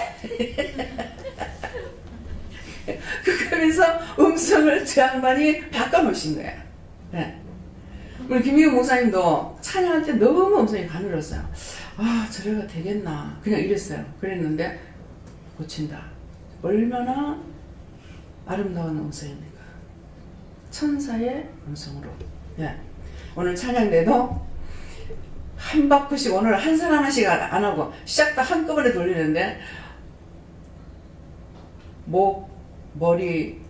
그러면서 음성을 저 양반이 바꿔놓으신 거예요. 네. 우리 김희우 목사님도 찬양할 때 너무 음성이 가늘었어요. 아 저래가 되겠나 그냥 이랬어요. 그랬는데 고친다. 얼마나 아름다운 음성입니까. 천사의 음성으로. 예. 오늘 찬양대도 한 바퀴씩 오늘 한 사람 하나씩 안 하고 시작 다 한꺼번에 돌리는데 목, 머리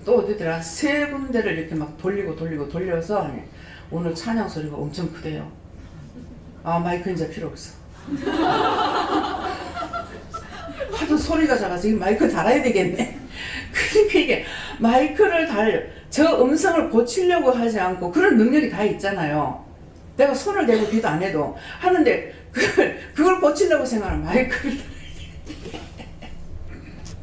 또 어디더라 세 군데를 이렇게 막 돌려서 오늘 찬양 소리가 엄청 크대요. 아 마이크 이제 필요 없어. 하도 소리가 작아서 이 마이크 달아야 되겠네. 그러니까 이게 마이크를 저 음성을 고치려고 하지 않고 그런 능력이 다 있잖아요. 내가 손을 대고 기도 안 해도 하는데 그걸 고치려고 생각하는 마이크를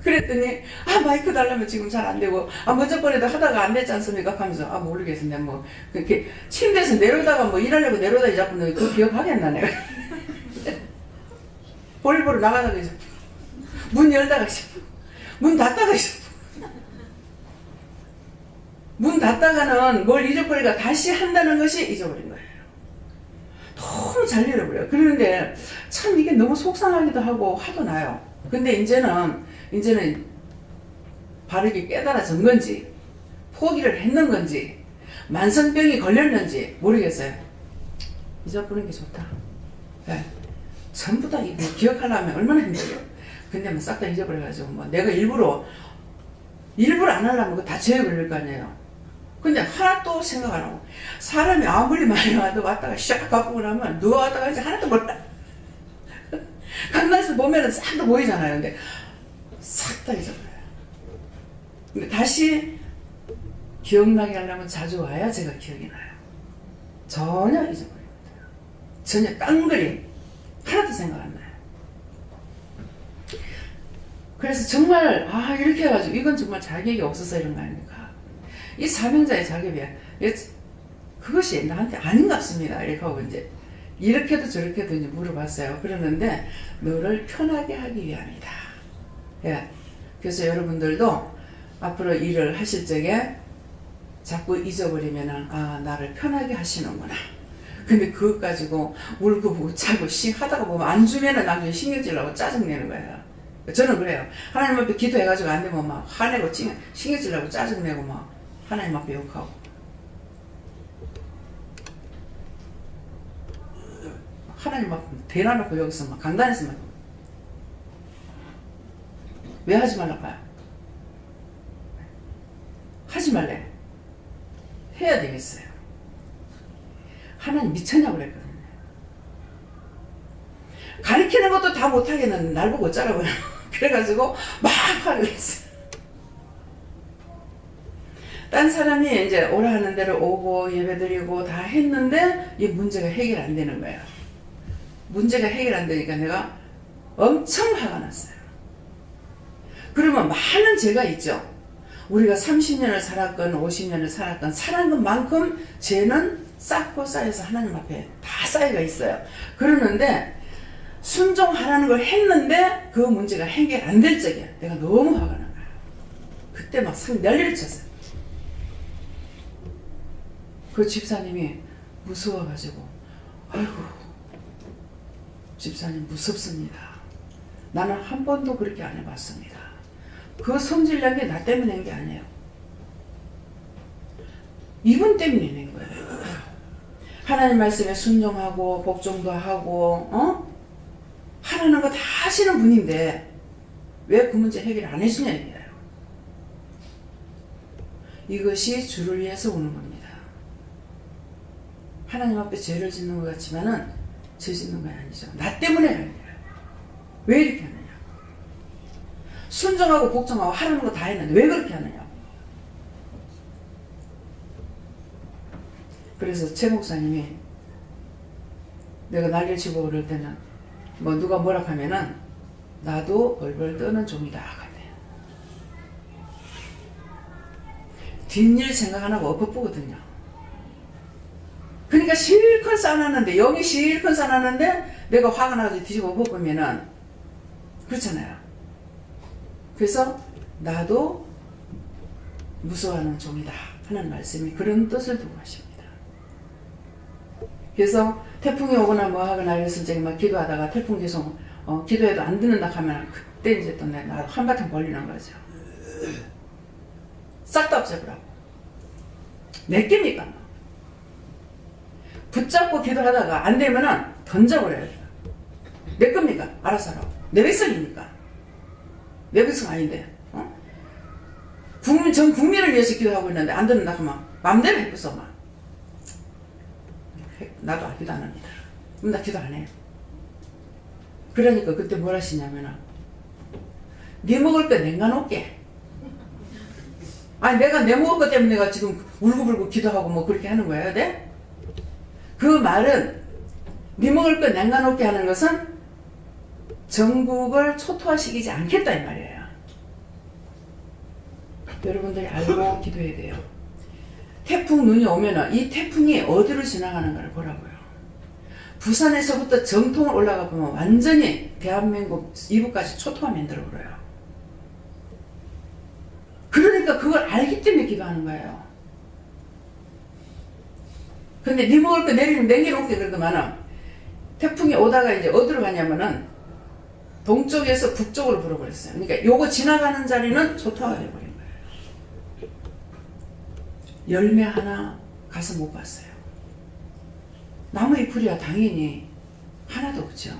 그랬더니 마이크 달라면 지금 잘 안 되고 먼저 번에도 하다가 안 됐지 않습니까 하면서 모르겠습니다. 뭐 그렇게 침대에서 내려다가 뭐 일하려고 내려다가 자꾸 그 기억하겠나 내가. 볼일보러 나가다가 이제 문 열다가 문 닫다가 문 닫다가는 뭘 잊어버리니까 다시 한다는 것이 잊어버린 거예요. 너무 잘 잃어버려요. 그러는데 참 이게 너무 속상하기도 하고 화도 나요. 근데 이제는 바르게 깨달아진 건지 포기를 했는 건지 만성병이 걸렸는지 모르겠어요. 잊어버리는 게 좋다. 네. 전부 다 이거 기억하려면 얼마나 힘들어요. 근데 뭐 싹 다 잊어버려가지고 뭐 내가 일부러 안 하려면 그거 다 죄에 걸릴 거 아니에요. 근데 하나도 생각 안 하고 사람이 아무리 많이 와도 왔다가 샥 바꾸고 나면 누가 왔다가 이제 하나도 몰라. 강단에서 보면은 싹 다 보이잖아요. 근데 싹 다 잊어버려요. 근데 다시 기억나게 하려면 자주 와야 제가 기억이 나요. 전혀 잊어버립니다. 전혀 깡그리 하나도 생각 안 나요. 그래서 정말 이렇게 해가지고 이건 정말 자격이 없어서 이런 거 아닙니까? 이 사명자의 자격이 그것이 나한테 아닌 것 같습니다. 이렇게 하고 이제 이렇게도 저렇게도 이제 물어봤어요. 그러는데 너를 편하게 하기 위함이다. 예. 그래서 여러분들도 앞으로 일을 하실 적에 자꾸 잊어버리면은 나를 편하게 하시는구나. 근데 그것 가지고 울고 못자고 하다가 보면 안 주면은 나중에 신경질 나고 짜증내는 거예요. 저는 그래요. 하나님 앞에 기도해가지고 안 되면 막 화내고 신경질 나고 짜증내고 막 하나님 앞에 욕하고. 하나님 앞에 대놔놓고 여기서 막 강단에서 막 왜 하지 말라고요? 하지 말래. 해야 되겠어요. 하나님 미쳤냐고 그랬거든요. 가르치는 것도 다 못하겠는데 날 보고 어쩌라고요. 그래가지고 막 화를 했어요. 딴 사람이 이제 오라 하는 대로 오고 예배드리고 다 했는데 이 문제가 해결 안 되는 거예요. 문제가 해결 안 되니까 내가 엄청 화가 났어요. 그러면 많은 죄가 있죠. 우리가 30년을 살았건 50년을 살았건 살은 것만큼 죄는 쌓고 쌓여서 하나님 앞에 다 쌓여가 있어요. 그러는데 순종하라는 걸 했는데 그 문제가 해결 안 될 적이야. 내가 너무 화가 난 거야. 그때 막 난리를 쳤어요. 그 집사님이 무서워가지고 아이고 집사님 무섭습니다. 나는 한 번도 그렇게 안 해봤습니다. 그 성질난 게 나 때문에 낸 게 아니에요. 이분 때문에 낸 거예요. 하나님 말씀에 순종하고 복종도 하고 하라는 거 다 하시는 분인데 왜 그 문제 해결 안 해주냐 이거예요. 이것이 주를 위해서 오는 겁니다. 하나님 앞에 죄를 짓는 것 같지만은 죄 짓는 건 아니죠. 나 때문에 하는 거예요. 왜 이렇게 하느냐. 순종하고 복종하고 하라는 거 다 했는데 왜 그렇게 하느냐. 그래서 최 목사님이 내가 난리를 치고 그럴 때는 뭐 누가 뭐라 하면은 나도 벌벌 떠는 종이다 하거든요. 뒷일 생각 안 하고 엎어보거든요. 그러니까 실컷 싸놨는데 여기 실컷 싸놨는데 내가 화가 나서 뒤집어 엎어보면은 그렇잖아요. 그래서 나도 무서워하는 종이다 하는 말씀이 그런 뜻을 두고 하십니다. 그래서 태풍이 오거나 뭐 하거나 이랬을 적에 막 기도하다가 태풍 계속 기도해도 안 듣는다 하면 그때 이제 또 내가 한바탕 벌리는 거죠. 싹 다 없애버라고. 내 깹니까? 붙잡고 기도하다가 안 되면은 던져버려야 돼요. 내 겁니까? 알아서 하라고. 내 백성입니까? 내 백성 아닌데. 전 국민을 위해서 기도하고 있는데 안 듣는다 하면 마음대로 해보소 막. 나도 기도 안 합니다. 그럼 나 기도 안 해요. 그러니까 그때 뭘 하시냐면은 네 먹을 거 냉가놓게. 아니 내가 내 먹을 거 때문에 내가 지금 울고불고 기도하고 뭐 그렇게 하는 거예요. 네? 그 말은 네 먹을 거 냉가놓게 하는 것은 전국을 초토화시키지 않겠다 이 말이에요. 여러분들이 알고 기도해야 돼요. 태풍 눈이 오면은 이 태풍이 어디로 지나가는가를 보라고요. 부산에서부터 정통을 올라가 보면 완전히 대한민국 이북까지 초토화 만들어 버려요. 그러니까 그걸 알기 때문에 기도하는 거예요. 근데 네 먹을 거 내리면 남겨놓게 그러더만은 태풍이 오다가 이제 어디로 가냐면은 동쪽에서 북쪽으로 불어버렸어요. 그러니까 요거 지나가는 자리는 초토화가 돼버린 거예요. 열매 하나 가서 못 봤어요. 나무의 풀이야 당연히 하나도 없죠.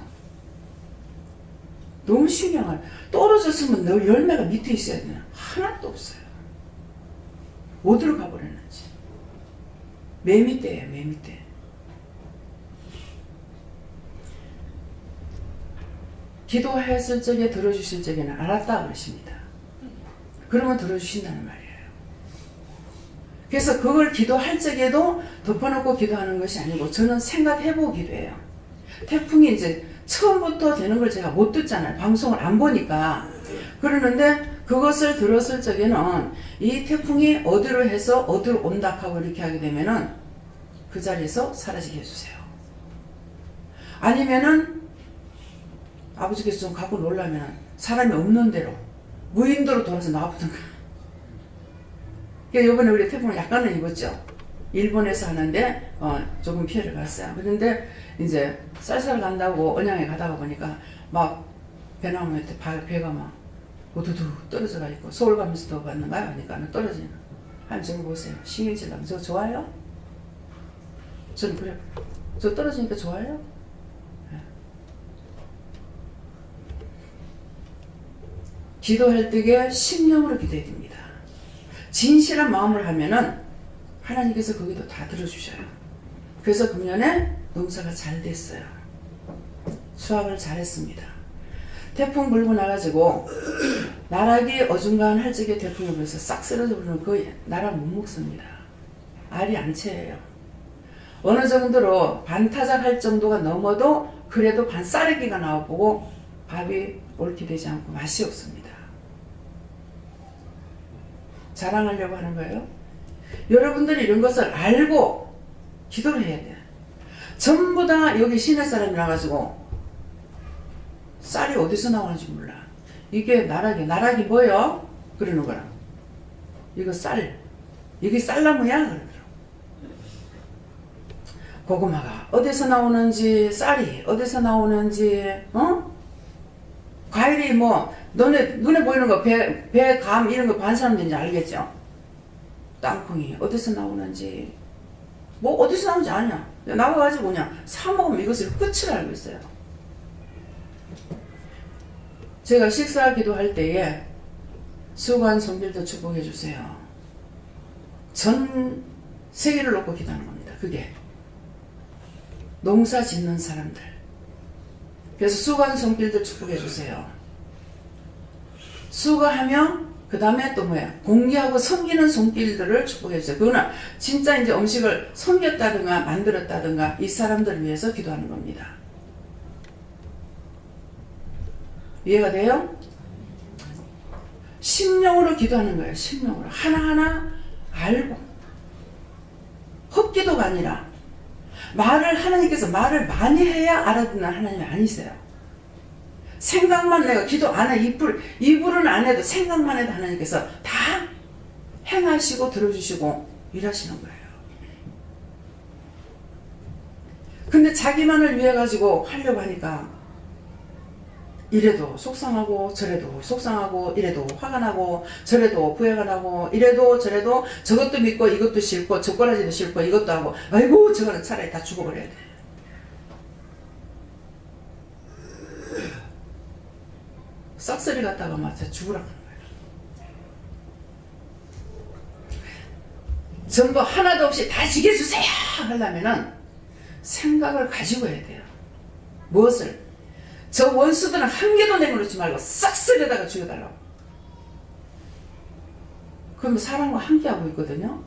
너무 신기한 떨어졌으면 너 열매가 밑에 있어야 되나? 하나도 없어요. 어디로 가버렸는지. 맨 밑에예요. 맨 밑에. 기도했을 적에 들어주실 적에는 알았다 그러십니다. 그러면 들어주신다는 말이에요. 그래서 그걸 기도할 적에도 덮어놓고 기도하는 것이 아니고 저는 생각해보고 기도해요. 태풍이 이제 처음부터 되는 걸 제가 못 듣잖아요. 방송을 안 보니까. 그러는데 그것을 들었을 적에는 이 태풍이 어디로 해서 어디로 온다 하고 이렇게 하게 되면은 그 자리에서 사라지게 해주세요. 아니면은 아버지께서 좀 갖고 놀라면 사람이 없는 대로 무인도로 돌아서 나와보던가. 그러니까 이번에 우리 태풍을 약간은 입었죠. 일본에서 하는데 조금 피해를 봤어요. 그런데 이제 쌀쌀 간다고 언양에 가다가 보니까 막 배나무 밑에 배가 막 우두두 떨어져가 있고 서울 가면서도 봤는가요? 하니까 떨어지는. 한번 저거 보세요. 신경질나면 저거 좋아요? 저는 그래요. 저 떨어지니까 좋아요? 네. 기도할 때에 심령으로 기도해야 됩니다. 진실한 마음을 하면은 하나님께서 거기도 다 들어주셔요. 그래서 금년에 농사가 잘 됐어요. 수확을 잘했습니다. 태풍 불고 나가지고 나락이 어중간할 적에 태풍이 불어서 싹 쓰러져 버리면 그 나락 못 먹습니다. 알이 안 채예요. 어느 정도로 반타작할 정도가 넘어도 그래도 반싸르기가 나와보고 밥이 옳게 되지 않고 맛이 없습니다. 자랑하려고 하는 거예요? 여러분들이 이런 것을 알고 기도를 해야 돼요. 전부 다 여기 시내 사람이라 가지고 쌀이 어디서 나오는지 몰라. 이게 나락이 뭐요? 그러는 거라. 이거 쌀. 이게 쌀나무야? 그러더라고. 고구마가 어디서 나오는지, 쌀이 어디서 나오는지, 과일이 뭐, 눈에 보이는 거, 배, 감, 이런 거 반 사람들인지 알겠죠? 땅콩이 어디서 나오는지, 뭐, 어디서 나오는지 아냐? 나와가지고 그냥 사먹으면 이것을 끝을 알고 있어요. 제가 식사 기도할 때에 수고한 손길도 축복해 주세요. 전 세계를 놓고 기도하는 겁니다. 그게 농사 짓는 사람들. 그래서 수고한 손길도 축복해 주세요. 수고하며 그 다음에 또 뭐야? 공개하고 섬기는 손길들을 축복해 주세요. 그거는 진짜 이제 음식을 섬겼다든가 만들었다든가 이 사람들을 위해서 기도하는 겁니다. 이해가 돼요? 심령으로 기도하는 거예요. 심령으로. 하나하나 알고. 헛기도가 아니라 하나님께서 말을 많이 해야 알아듣는 하나님이 아니세요. 생각만 내가 기도 안 해. 입으로는 안 해도 생각만 해도 하나님께서 다 행하시고 들어주시고 일하시는 거예요. 근데 자기만을 위해 가지고 하려고 하니까 이래도 속상하고 저래도 속상하고 이래도 화가 나고 저래도 후회가 나고 이래도 저래도 저것도 믿고 이것도 싫고 저꼬라지도 싫고 이것도 하고 아이고 저거는 차라리 다 죽어버려야 돼. 싹쓸이 갖다가 맞아 죽으라 하는 거예요. 전부 하나도 없이 다 지게주세요 하려면은 생각을 가지고 해야 돼요. 무엇을? 저 원수들은 한 개도 내놓지 말고 싹쓸이에다가 죽여달라고. 그러면 사람과 함께하고 있거든요.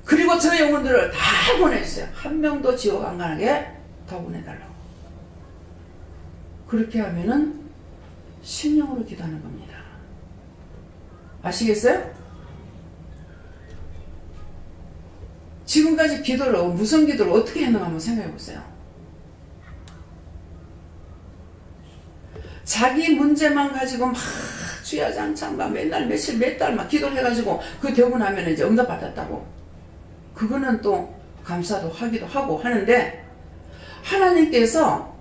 그리고 저 영혼들을 다 보내주세요. 한 명도 지옥 안 가게 다 보내달라고. 그렇게 하면은 심령으로 기도하는 겁니다. 아시겠어요? 지금까지 기도를 무슨 기도를 어떻게 했는가 한번 생각해 보세요. 자기 문제만 가지고 막 주야장창 막 맨날 며칠 몇 달 막 기도를 해가지고 그 되고 나면 이제 응답 받았다고. 그거는 또 감사도 하기도 하고 하는데 하나님께서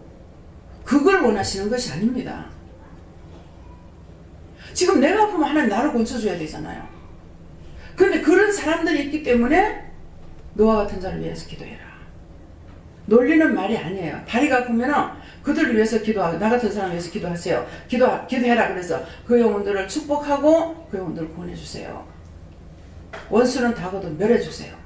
그걸 원하시는 것이 아닙니다. 지금 내가 아프면 하나님 나를 고쳐줘야 되잖아요. 그런데 그런 사람들이 있기 때문에 너와 같은 자를 위해서 기도해라. 놀리는 말이 아니에요. 다리가 아프면은 그들을 위해서 기도하고 나 같은 사람을 위해서 기도하세요. 기도해라. 그래서 그 영혼들을 축복하고 그 영혼들을 보내주세요. 원수는 다거도 멸해주세요.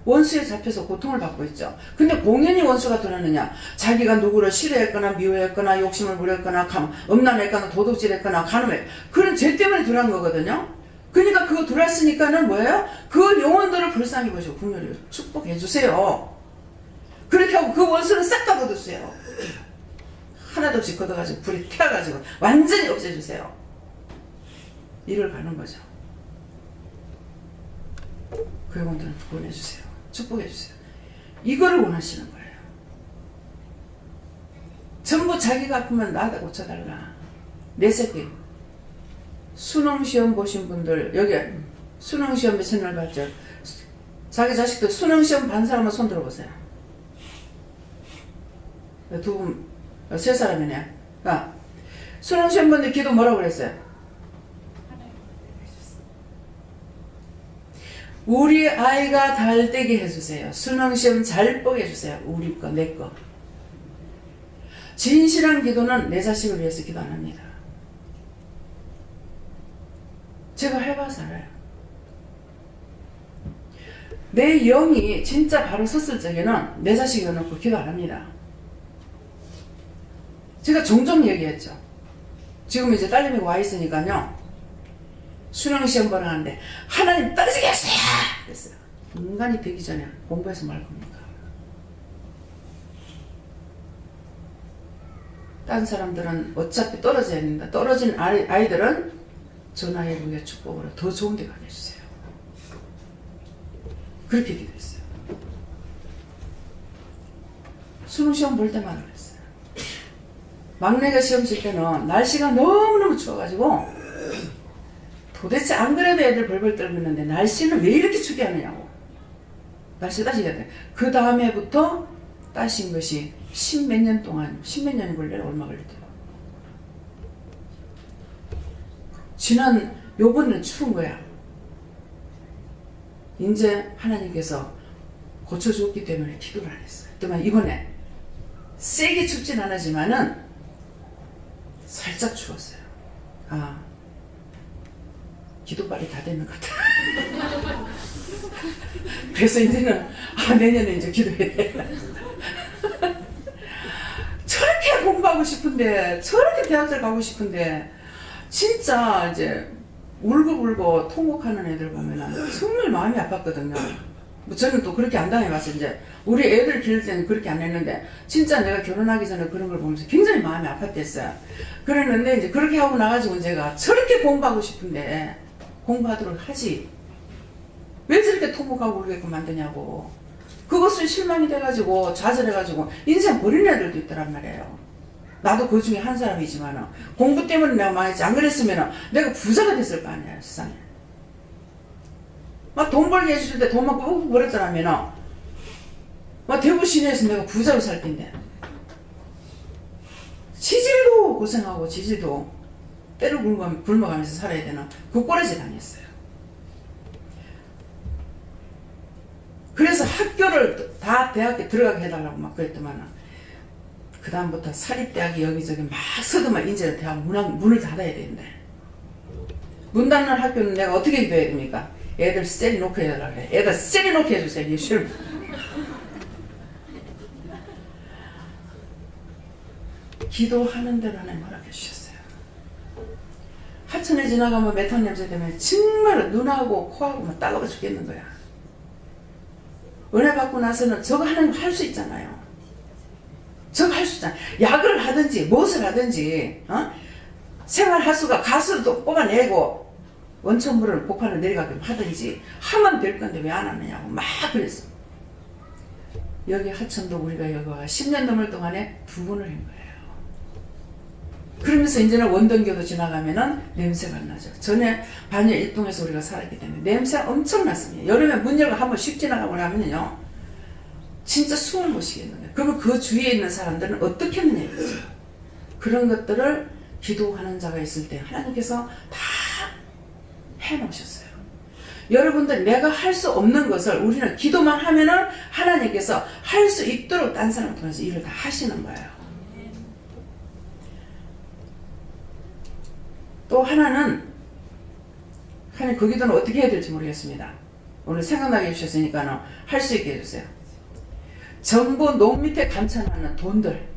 원수에 잡혀서 고통을 받고 있죠. 근데 공연히 원수가 들어느냐? 자기가 누구를 싫어했거나 미워했거나 욕심을 부렸거나 음란했거나 도둑질했거나 간음했 그런 죄 때문에 들어간 거거든요. 그러니까 그거 들어왔으니까는 뭐예요? 그 영혼들을 불쌍히 보시고 분별히 축복해 주세요. 그렇게 하고 그 원수는 싹 다 걷어주세요. 하나도 없이 걷어가지고 불이 태워가지고 완전히 없애주세요. 일을 가는 거죠. 그 영혼들은 보내주세요. 축복해주세요. 이거를 원하시는 거예요. 전부 자기가 아프면 나다 고쳐달라. 내 새끼 수능시험 보신 분들 여기 수능시험 몇날 봤죠? 자기 자식들 수능시험 반 사람은 손 들어보세요. 두 분, 세 사람이네. 수능시험 분들 기도 뭐라고 그랬어요? 우리 아이가 달되게 해주세요. 수능시험 잘 보게 해주세요. 우리 거, 내 거. 진실한 기도는 내 자식을 위해서 기도 안 합니다. 제가 해봐서 알아요. 내 영이 진짜 바로 섰을 적에는 내 자식이 놓고 기도 안 합니다. 제가 종종 얘기했죠. 지금 이제 딸님이 와 있으니까요. 수능시험 보러 가는데 하나님 떨어지게 했어요! 그랬어요. 인간이 되기 전에 공부해서 말 겁니까? 딴 사람들은 어차피 떨어져야 된다. 떨어진 아이들은 전하의 복의 축복으로 더 좋은 데 가게 해주세요. 그렇게 기도했어요. 수능 시험 볼 때마다 그랬어요. 막내가 시험 칠 때는 날씨가 너무너무 추워가지고 도대체 안 그래도 애들 벌벌 떨고 있는데 날씨는 왜 이렇게 춥게 하느냐고. 날씨 따시게 돼. 그 다음에부터 따신 것이 십몇 년 동안, 십몇 년이 걸려요. 얼마 걸리더라고. 요번에는 추운 거야. 이제 하나님께서 고쳐주었기 때문에 기도를 안 했어요. 그동안 이번에 세게 춥진 않았지만은 살짝 추웠어요. 아, 기도빨이 다 되는 것 같아. 그래서 이제는 내년에 이제 기도해야 돼. 저렇게 공부하고 싶은데, 저렇게 대학들 가고 싶은데, 진짜 이제 울고불고 통곡하는 애들 보면 정말 마음이 아팠거든요. 뭐 저는 또 그렇게 안 당해봤어요. 이제 우리 애들 기를 때는 그렇게 안 했는데 진짜 내가 결혼하기 전에 그런 걸 보면서 굉장히 마음이 아팠댔어요. 그랬는데 이제 그렇게 하고 나가지고 제가 저렇게 공부하고 싶은데 공부하도록 하지 왜 저렇게 통곡하고 울게끔 만드냐고. 그것을 실망이 돼가지고 좌절해가지고 인생 버린 애들도 있더란 말이에요. 나도 그 중에 한 사람이지만 공부 때문에 내가 망했지. 안 그랬으면 내가 부자가 됐을 거 아니야 세상에. 막 돈 벌게 해줄 때 돈만 꾹꾹 벌었더라면 막 대구 시내에서 내가 부자로 살 텐데. 지질도 고생하고 지질도 때로 굶어가면서 살아야 되는 그 꼴에서 당했어요. 그래서 학교를 다 대학에 들어가게 해달라고 막 그랬더만 그 다음부터 사립대학이 여기저기 막 서도만 이제 대학 문을 닫아야 되는데 문 닫는 학교는 내가 어떻게 기도해야 됩니까? 애들 셀이 놓게 해달라고 그래. 애들 셀이 놓게 해주세요. 예수님. 기도하는 대로 하나님 허락해 주셨어요. 하천에 지나가면 메탄 냄새 때문에 정말 눈하고 코하고 막 따가워 죽겠는 거야. 은혜 받고 나서는 저거 하나님 할 수 있잖아요. 저거 할 수 있잖아. 약을 하든지 무엇을 하든지 생활할 수가 가스도 뽑아내고 원천물을 복판을 내려가게 하든지 하면 될 건데 왜 안 하느냐고 막 그랬어. 여기 하천도 우리가 여기가 10년 넘을 동안에 2번을 한 거예요. 그러면서 이제는 원동교도 지나가면은 냄새가 안 나죠. 전에 반야 일동에서 우리가 살았기 때문에 냄새가 엄청 났습니다. 여름에 문 열고 한번 씩 지나가고 나면요 진짜 숨을 못 쉬겠는 거예요. 그러면 그 주위에 있는 사람들은 어떻게 했느냐 이거죠. 그런 것들을 기도하는 자가 있을 때 하나님께서 다 해놓으셨어요. 여러분들 내가 할 수 없는 것을 우리는 기도만 하면은 하나님께서 할 수 있도록 딴 사람을 통해서 일을 다 하시는 거예요. 또 하나는 하나님 그 기도는 어떻게 해야 될지 모르겠습니다. 오늘 생각나게 해주셨으니까 할 수 있게 해주세요. 정부 농 밑에 감춰놓는 돈들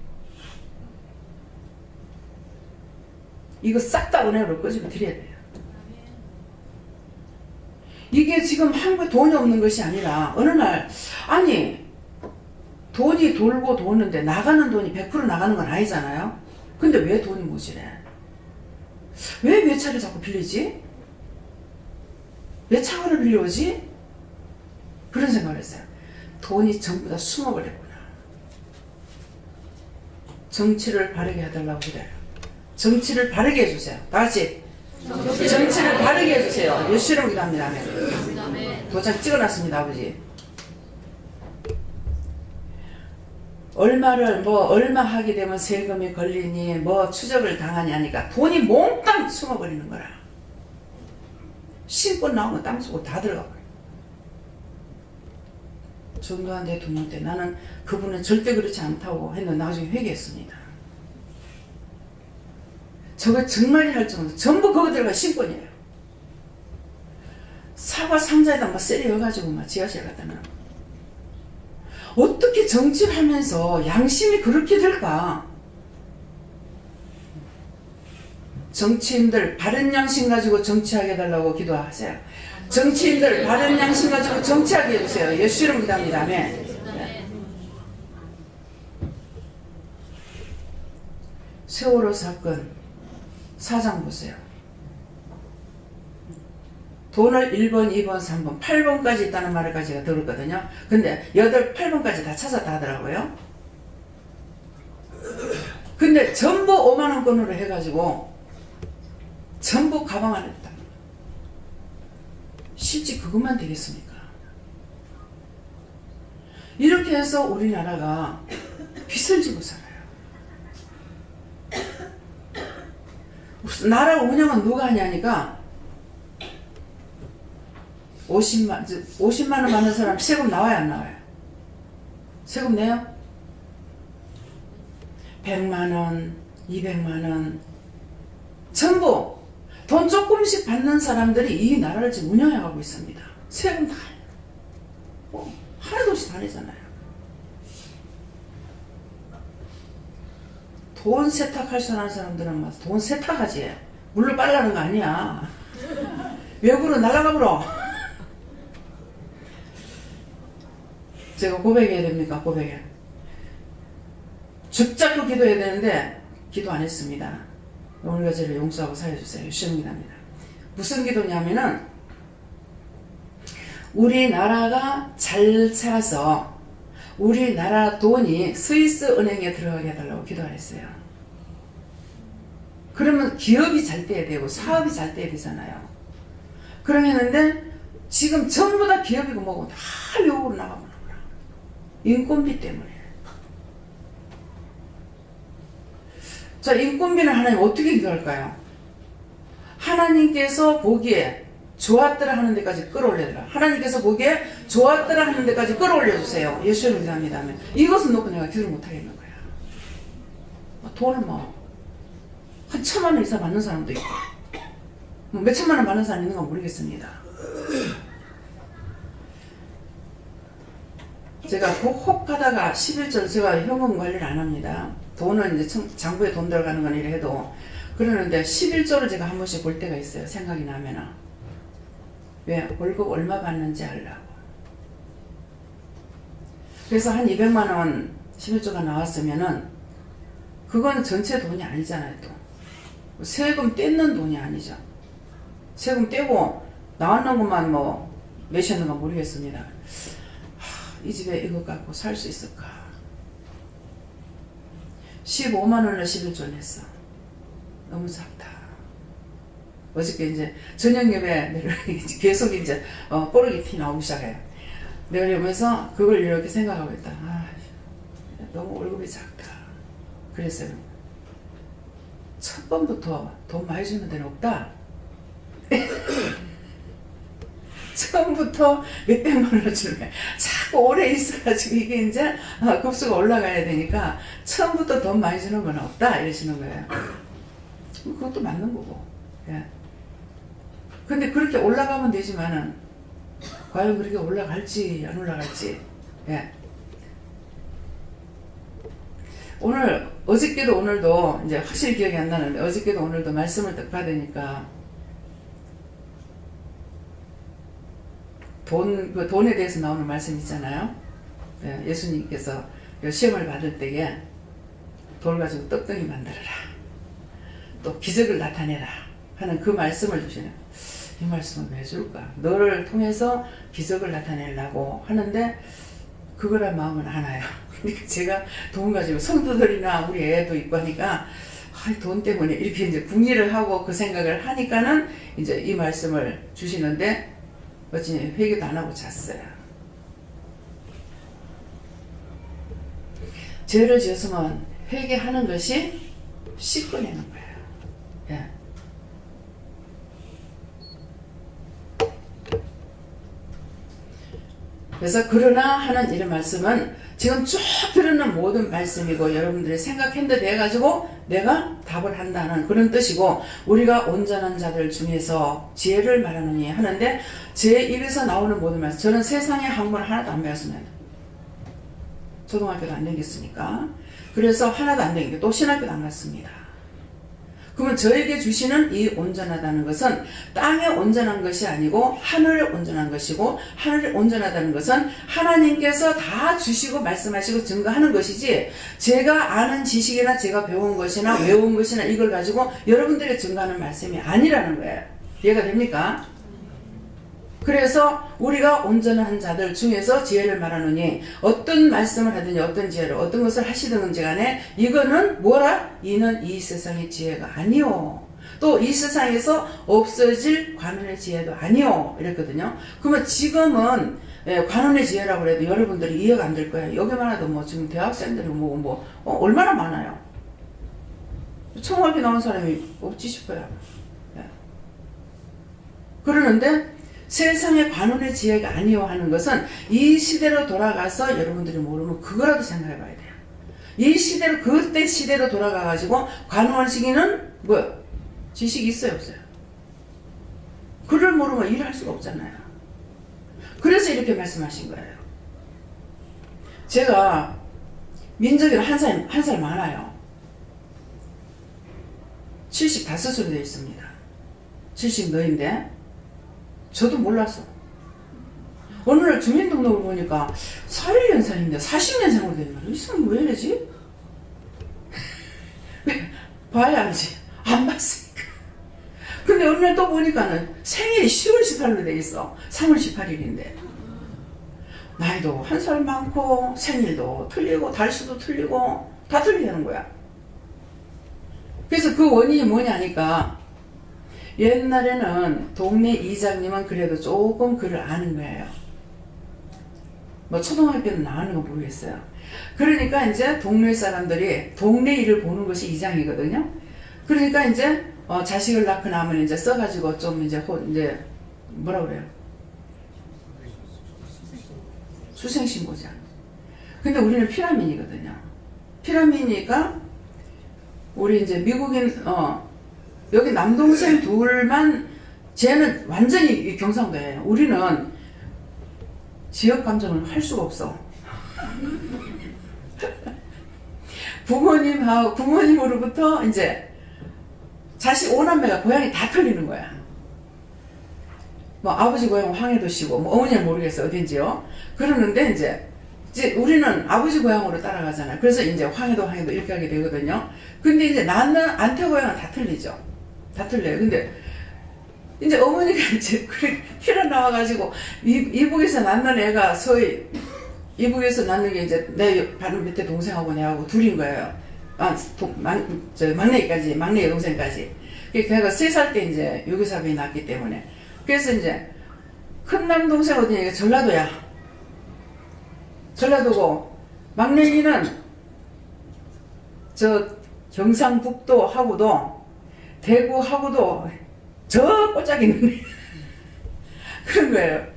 이거 싹 다 은혜로 꺼지고 드려야 돼요. 이게 지금 한국에 돈이 없는 것이 아니라 어느 날 아니 돈이 돌고 도는데 나가는 돈이 100% 나가는 건 아니잖아요. 근데 왜 돈이 모자래? 왜 외차를 자꾸 빌리지? 왜 차고를 빌려오지? 그런 생각을 했어요. 돈이 전부 다 숨어버렸구나. 정치를 바르게 해달라고 그래요. 정치를 바르게 해주세요. 다같이 정치를 바르게 해주세요. 예수로 기도합니다. 도장 찍어놨습니다. 아버지. 얼마 하게 되면 세금이 걸리니 추적을 당하니 하니까 돈이 몽땅 숨어버리는 거라. 신권 나오면 땅 속으로 다 들어가 버려. 전두환 대통령 때 나는 그분은 절대 그렇지 않다고 했는데 나중에 회개했습니다. 저거 정말이 할 정도 전부 그거 들어가 신권이에요. 사과 상자에다 막 세려가지고 막 지하실 갖다 놔. 어떻게 정치를 하면서 양심이 그렇게 될까? 정치인들 바른 양심 가지고 정치하게 해달라고 기도하세요. 정치인들 바른 양심 가지고 정치하게 해주세요. 예수 이름 기도합니다. 아멘. 세월호 사건 사장 보세요. 돈을 1번, 2번, 3번, 8번까지 있다는 말을까지 제가 들었거든요. 근데 8번까지 다 찾았다 하더라고요. 근데 전부 5만원권으로 해가지고 전부 가방 안에 있다. 실제 그것만 되겠습니까? 이렇게 해서 우리나라가 빚을 지고 살아요. 나라 운영은 누가 하냐니까 50만원 받는 사람 세금 나와요 안 나와요? 세금 내요? 100만원 200만원 전부 돈 조금씩 받는 사람들이 이 나라를 지금 운영해가고 있습니다. 세금 다 하나도 없이 다 내잖아요. 돈 세탁할 줄 아는 사람들은 돈 세탁하지 물로 빨라는 거 아니야. 외국으로 날아가 버려. 제가 고백해야 됩니까? 고백해. 죽자고 기도해야 되는데 기도 안 했습니다. 오늘과 저를 용서하고 살려주세요. 시험기도합니다. 무슨 기도냐면은 우리나라가 잘 살아서 우리나라 돈이 스위스 은행에 들어가게 해달라고 기도를 했어요. 그러면 기업이 잘 돼야 되고 사업이 잘 돼야 되잖아요. 그러겠는데 지금 전부 다 기업이고 뭐고 다 외국으로 나가버려. 인건비 때문에. 자, 인건비는 하나님 어떻게 기도할까요? 하나님께서 보기에 좋았더라 하는 데까지 끌어올려라. 하나님께서 보기에 좋았더라 하는 데까지 끌어올려주세요. 예수를 믿습니다. 이것은 놓고 내가 기도를 못하겠는 거야. 돈을 한 1,000만 원 이상 받는 사람도 있고 몇 천만 원 받는 사람 있는 건 모르겠습니다. 제가 혹 하다가 11절 제가 현금 관리를 안 합니다. 돈은 이제 장부에 돈 들어가는 건 이래 해도 그러는데 11조를 제가 한 번씩 볼 때가 있어요. 생각이 나면은. 왜? 월급 얼마 받는지 알라고. 그래서 한 200만원 11조가 나왔으면은 그건 전체 돈이 아니잖아요. 또 세금 떼는 돈이 아니죠. 세금 떼고 나왔는 것만 몇이었는가 모르겠습니다. 이 집에 이거 갖고 살 수 있을까? 15만원을 11조 냈어. 너무 작다. 어저께 이제 저녁 예배 계속 이제 뽀르기 피 나오기 시작해요. 내가 이러면서 그걸 이렇게 생각하고 있다. 너무 월급이 작다. 그랬어요. 첫 번부터 돈 많이 주는 데는 없다. 처음부터 몇백만 원을 주는 거야. 자꾸 오래 있어가지고 이게 이제 급수가 올라가야 되니까 처음부터 돈 많이 주는 건 없다 이러시는 거예요. 그것도 맞는 거고. 예. 근데 그렇게 올라가면 되지만은 과연 그렇게 올라갈지 안 올라갈지. 예. 오늘 어저께도 오늘도 이제 확실히 기억이 안 나는데 어저께도 오늘도 말씀을 딱 받으니까 돈에 대해서 나오는 말씀 있잖아요. 예, 예수님께서 시험을 받을 때에 돌 가지고 떡덩이 만들어라. 또 기적을 나타내라 하는 그 말씀을 주시는. 이 말씀은 왜 줄까? 너를 통해서 기적을 나타내려고 하는데 그거란 마음은 하나요. 그러니까 제가 돈 가지고 성도들이나 우리 애도 있고 하니까 돈 때문에 이렇게 이제 궁리를 하고 그 생각을 하니까는 이제 이 말씀을 주시는데 어찌 회개도 안 하고 잤어요. 죄를 지었으면 회개하는 것이 씻어내는 거예요. 예. 그래서 그러나 하는 이런 말씀은 지금 쭉 들은 모든 말씀이고 여러분들이 생각핸드 돼가지고 내가 답을 한다는 그런 뜻이고 우리가 온전한 자들 중에서 지혜를 말하느니 하는데 제 입에서 나오는 모든 말씀 저는 세상에 학문을 하나도 안 배웠습니다. 초등학교도 안 다녔으니까 그래서 하나도 안 다니고 또 신학교도 안 갔습니다. 그러면 저에게 주시는 이 온전하다는 것은 땅에 온전한 것이 아니고 하늘에 온전한 것이고 하늘에 온전하다는 것은 하나님께서 다 주시고 말씀하시고 증거하는 것이지 제가 아는 지식이나 제가 배운 것이나 외운 것이나 이걸 가지고 여러분들에게 증거하는 말씀이 아니라는 거예요. 이해가 됩니까? 그래서 우리가 온전한 자들 중에서 지혜를 말하느니 어떤 말씀을 하든지 어떤 지혜를 어떤 것을 하시든지 간에 이거는 뭐라? 이는 이 세상의 지혜가 아니요. 또 이 세상에서 없어질 관원의 지혜도 아니요. 이랬거든요. 그러면 지금은 관원의 지혜라고 해도 여러분들이 이해가 안 될 거예요. 여기만 해도 뭐 지금 대학생들이 얼마나 많아요. 총학이 나온 사람이 없지 싶어요. 그러는데 세상의 관원의 지혜가 아니요 하는 것은 이 시대로 돌아가서 여러분들이 모르면 그거라도 생각해 봐야 돼요. 이 시대로 그때 시대로 돌아가 가지고 관원시기는 뭐 지식이 있어요 없어요? 그를 모르면 일할 수가 없잖아요. 그래서 이렇게 말씀하신 거예요. 제가 민족이 한 살 많아요. 75岁되어 있습니다. 70너인데 저도 몰랐어. 어느 날 주민등록을 보니까 41년생인데 40년생으로 되는 거야. 이 사람 왜 이러지? 봐야 알지. 안 봤으니까. 근데 어느 날 또 보니까는 생일이 10월 18일로 돼 있어. 3월 18일인데. 나이도 한 살 많고 생일도 틀리고 달수도 틀리고 다 틀리는 거야. 그래서 그 원인이 뭐냐니까 옛날에는 동네 이장님은 그래도 조금 글을 아는 거예요. 뭐 초등학교는 나오는 건 모르겠어요. 그러니까 이제 동네 사람들이 동네 일을 보는 것이 이장이거든요. 그러니까 이제 자식을 낳고 나면 이제 써가지고 좀 이제 뭐라 그래요? 수생신고자. 근데 우리는 피라민이거든요. 피라민이니까 우리 이제 미국인 여기 남동생 둘만 쟤는 완전히 경상도예요. 우리는 지역 감정을 할 수가 없어. 부모님으로부터 이제 자식 5남매가 고향이 다 틀리는 거야. 뭐 아버지 고향은 황해도시고 뭐 어머니는 모르겠어 어딘지요. 그러는데 이제 우리는 아버지 고향으로 따라가잖아요. 그래서 이제 황해도 이렇게 하게 되거든요. 근데 이제 낳는 안태 고향은 다 틀리죠. 다 틀려요. 근데 이제 어머니가 이제 피가 나와가지고 이북에서 낳는 애가 소위 이북에서 낳는 게 이제 내 바로 밑에 동생하고 내하고 둘인 거예요. 막내 여동생까지. 걔가 3살 때 이제 유교사병이 났기 때문에. 그래서 이제 큰 남동생 어디냐? 전라도야. 전라도고 막내이는 저 경상북도 하고도 대구 하고도 저 꼴짝 있는 그런 거예요.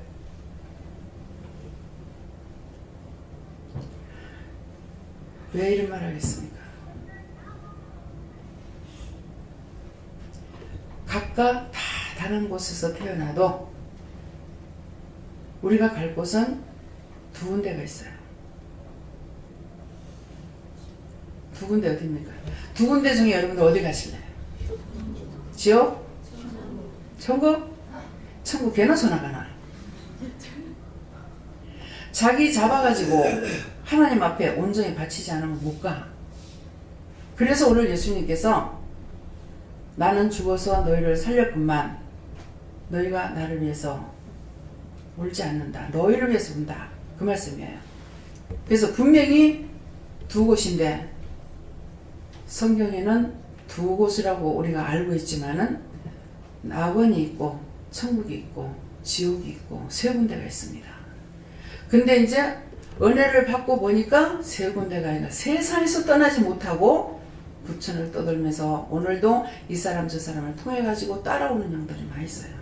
왜 이런 말 하겠습니까? 각각 다 다른 곳에서 태어나도 우리가 갈 곳은 2군데가 있어요. 2군데 어디입니까? 2군데 중에 여러분들 어디 가실래요? 지옥? 천국? 천국 개나 소나 가나? 자기 잡아가지고 하나님 앞에 온전히 바치지 않으면 못 가. 그래서 오늘 예수님께서 나는 죽어서 너희를 살렸건만 너희가 나를 위해서 울지 않는다. 너희를 위해서 운다. 그 말씀이에요. 그래서 분명히 2곳인데 성경에는 2곳이라고 우리가 알고 있지만은 낙원이 있고 천국이 있고 지옥이 있고 3군데가 있습니다. 근데 이제 은혜를 받고 보니까 3군데가 아니라 세상에서 떠나지 못하고 부천을 떠돌면서 오늘도 이 사람 저 사람을 통해 가지고 따라오는 영들이 많이 있어요.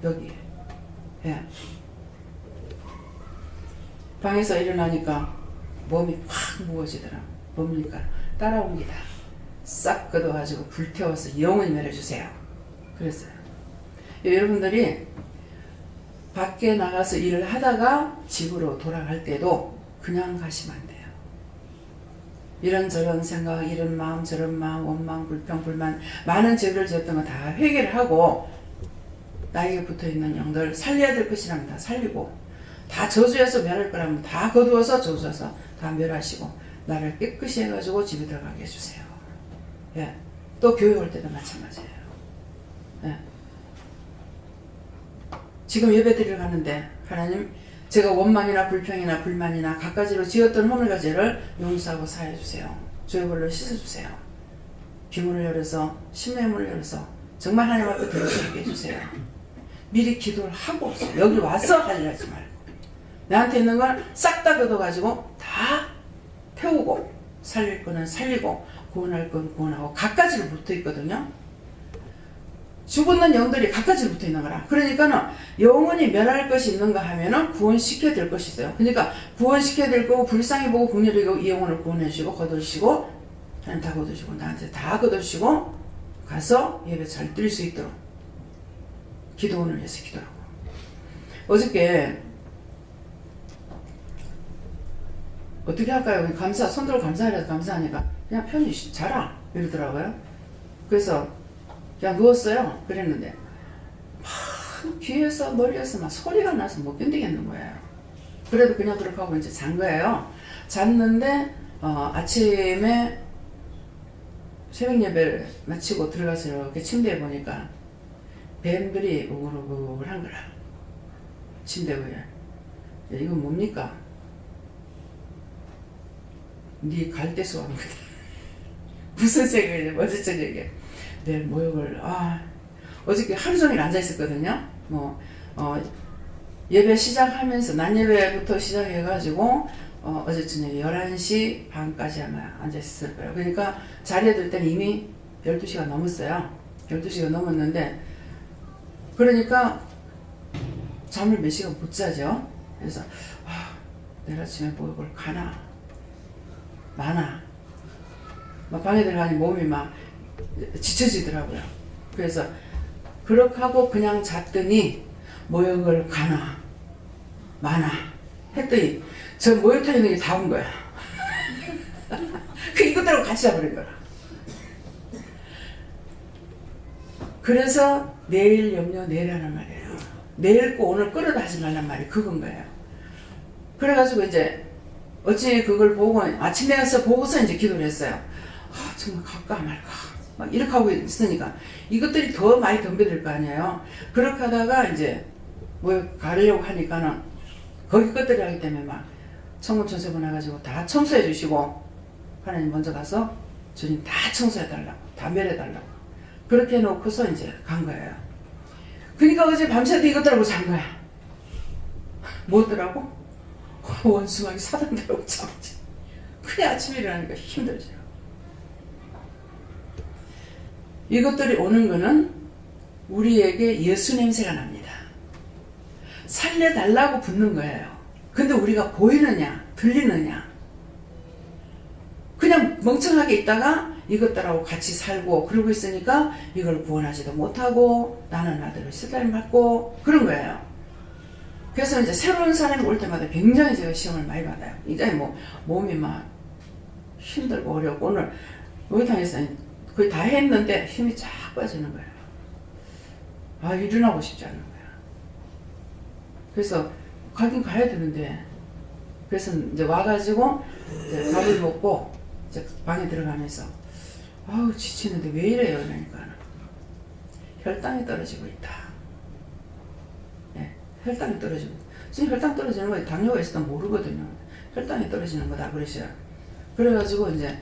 여기에. 예. 방에서 일어나니까 몸이 확 무거워지더라. 뭡니까? 따라옵니다. 싹 걷어가지고 불태워서 영원히 내려주세요. 그랬어요. 여러분들이 밖에 나가서 일을 하다가 집으로 돌아갈 때도 그냥 가시면 안 돼요. 이런저런 생각, 이런 마음, 저런 마음, 원망, 불평, 불만, 많은 죄를 지었던 거 다 회개를 하고 나에게 붙어있는 영들 살려야 될 것이라면 다 살리고 다 저주해서 멸할 거라면 다 거두어서 저주해서 다 멸하시고 나를 깨끗이 해가지고 집에 들어가게 해주세요. 예. 또 교회 올 때도 마찬가지예요. 예. 지금 예배 드리러 가는데 하나님 제가 원망이나 불평이나 불만이나 갖가지로 지었던 허물과 죄를 용서하고 사해주세요. 주의 볼로 씻어주세요. 귀문을 열어서 심령의 문을 열어서 정말 하나님 앞에 드릴 수 있게 해주세요. 미리 기도를 하고 여기 와서 하려 하지 말고 나한테 있는 걸 싹 다 걷어가지고 다 태우고 살릴 거는 살리고 구원할 건 구원하고 갖가지로 붙어있거든요. 죽었는 영들이 갖가지로 붙어있는 거라. 그러니까는 영원히 멸할 것이 있는가 하면은 구원시켜야 될 것이 있어요. 그러니까 구원시켜야 될 거고 불쌍히 보고 국률이 이 영혼을 구원해주시고 거두시고 하나님 다 거두시고 나한테 다 거두시고 가서 예배 잘 드릴 수 있도록 기도원을 해서 기도하고. 어저께 어떻게 할까요? 손들어 감사하려서 감사하니까 그냥 편히 자라 이러더라고요. 그래서 그냥 누웠어요. 그랬는데 막 귀에서 머리에서 막 소리가 나서 못 견디겠는 거예요. 그래도 그냥 그렇게 하고 이제 잔 거예요. 잤는데 아침에 새벽 예배를 마치고 들어가서 이렇게 침대에 보니까 뱀들이 우글우글한 거라. 침대 위에. 이건 뭡니까? 네 갈대수 하는 거다. 무슨 색이에요? 어제 저녁에 내일 모욕을 어저께 하루 종일 앉아 있었거든요. 예배 시작하면서 낮 예배부터 시작해가지고 어제 저녁 11시 반까지 아마 앉아 있었을 거예요. 그러니까 자리에 들 때는 이미 12시가 넘었어요. 12시가 넘었는데 그러니까 잠을 몇 시간 못 자죠. 그래서 내일 아침에 모욕을 가나 많아. 막 방에 들어가니 몸이 막 지쳐지더라고요. 그래서 그렇게 하고 그냥 잤더니 모욕을 가나 많아 했더니 저 모욕탕 있는 게 다 온 거야. 그 이것들하고 같이 자버린 거라. 그래서 내일 염려 내일 하란 말이에요. 내일 거 오늘 끌어다 하지 말란 말이 그건 거예요. 그래가지고 이제 어찌 그걸 보고 아침에 가서 보고서 이제 기도를 했어요. 정말 갈까 말까 막 이렇게 하고 있으니까 이것들이 더 많이 덤벼들 거 아니에요. 그렇게 하다가 이제 뭐 가려고 하니까는 거기 것들이 하기 때문에 막 청문천세 보내가지고 다 청소해 주시고 하나님 먼저 가서 주님 다 청소해 달라고 다 멸해 달라고 그렇게 해놓고서 이제 간 거예요. 그러니까 어제 밤새도 이것들하고 잔 거야. 뭐더라고? 원수막이 사단들하고 잠지. 그래 아침에 일어나니까 힘들죠. 이것들이 오는 거는 우리에게 예수 냄새가 납니다. 살려달라고 붙는 거예요. 근데 우리가 보이느냐 들리느냐 그냥 멍청하게 있다가 이것들하고 같이 살고 그러고 있으니까 이걸 구원하지도 못하고 나는 나대로 쓰달림 받고 그런 거예요. 그래서 이제 새로운 사람이 올 때마다 굉장히 제가 시험을 많이 받아요. 이제 몸이 막 힘들고 어렵고 오늘 목욕탕에서 거의 다 했는데 힘이 쫙 빠지는 거예요. 일어나고 싶지 않은 거예요. 그래서 가긴 가야 되는데 그래서 이제 와가지고 이제 밥을 먹고 이제 방에 들어가면서 지치는데 왜 이래요? 그러니까 혈당이 떨어지고 있다. 네, 혈당이 떨어지고 지금 혈당 떨어지는 거 당뇨가 있어도 모르거든요. 혈당이 떨어지는 거다 그러셔요. 그래가지고 이제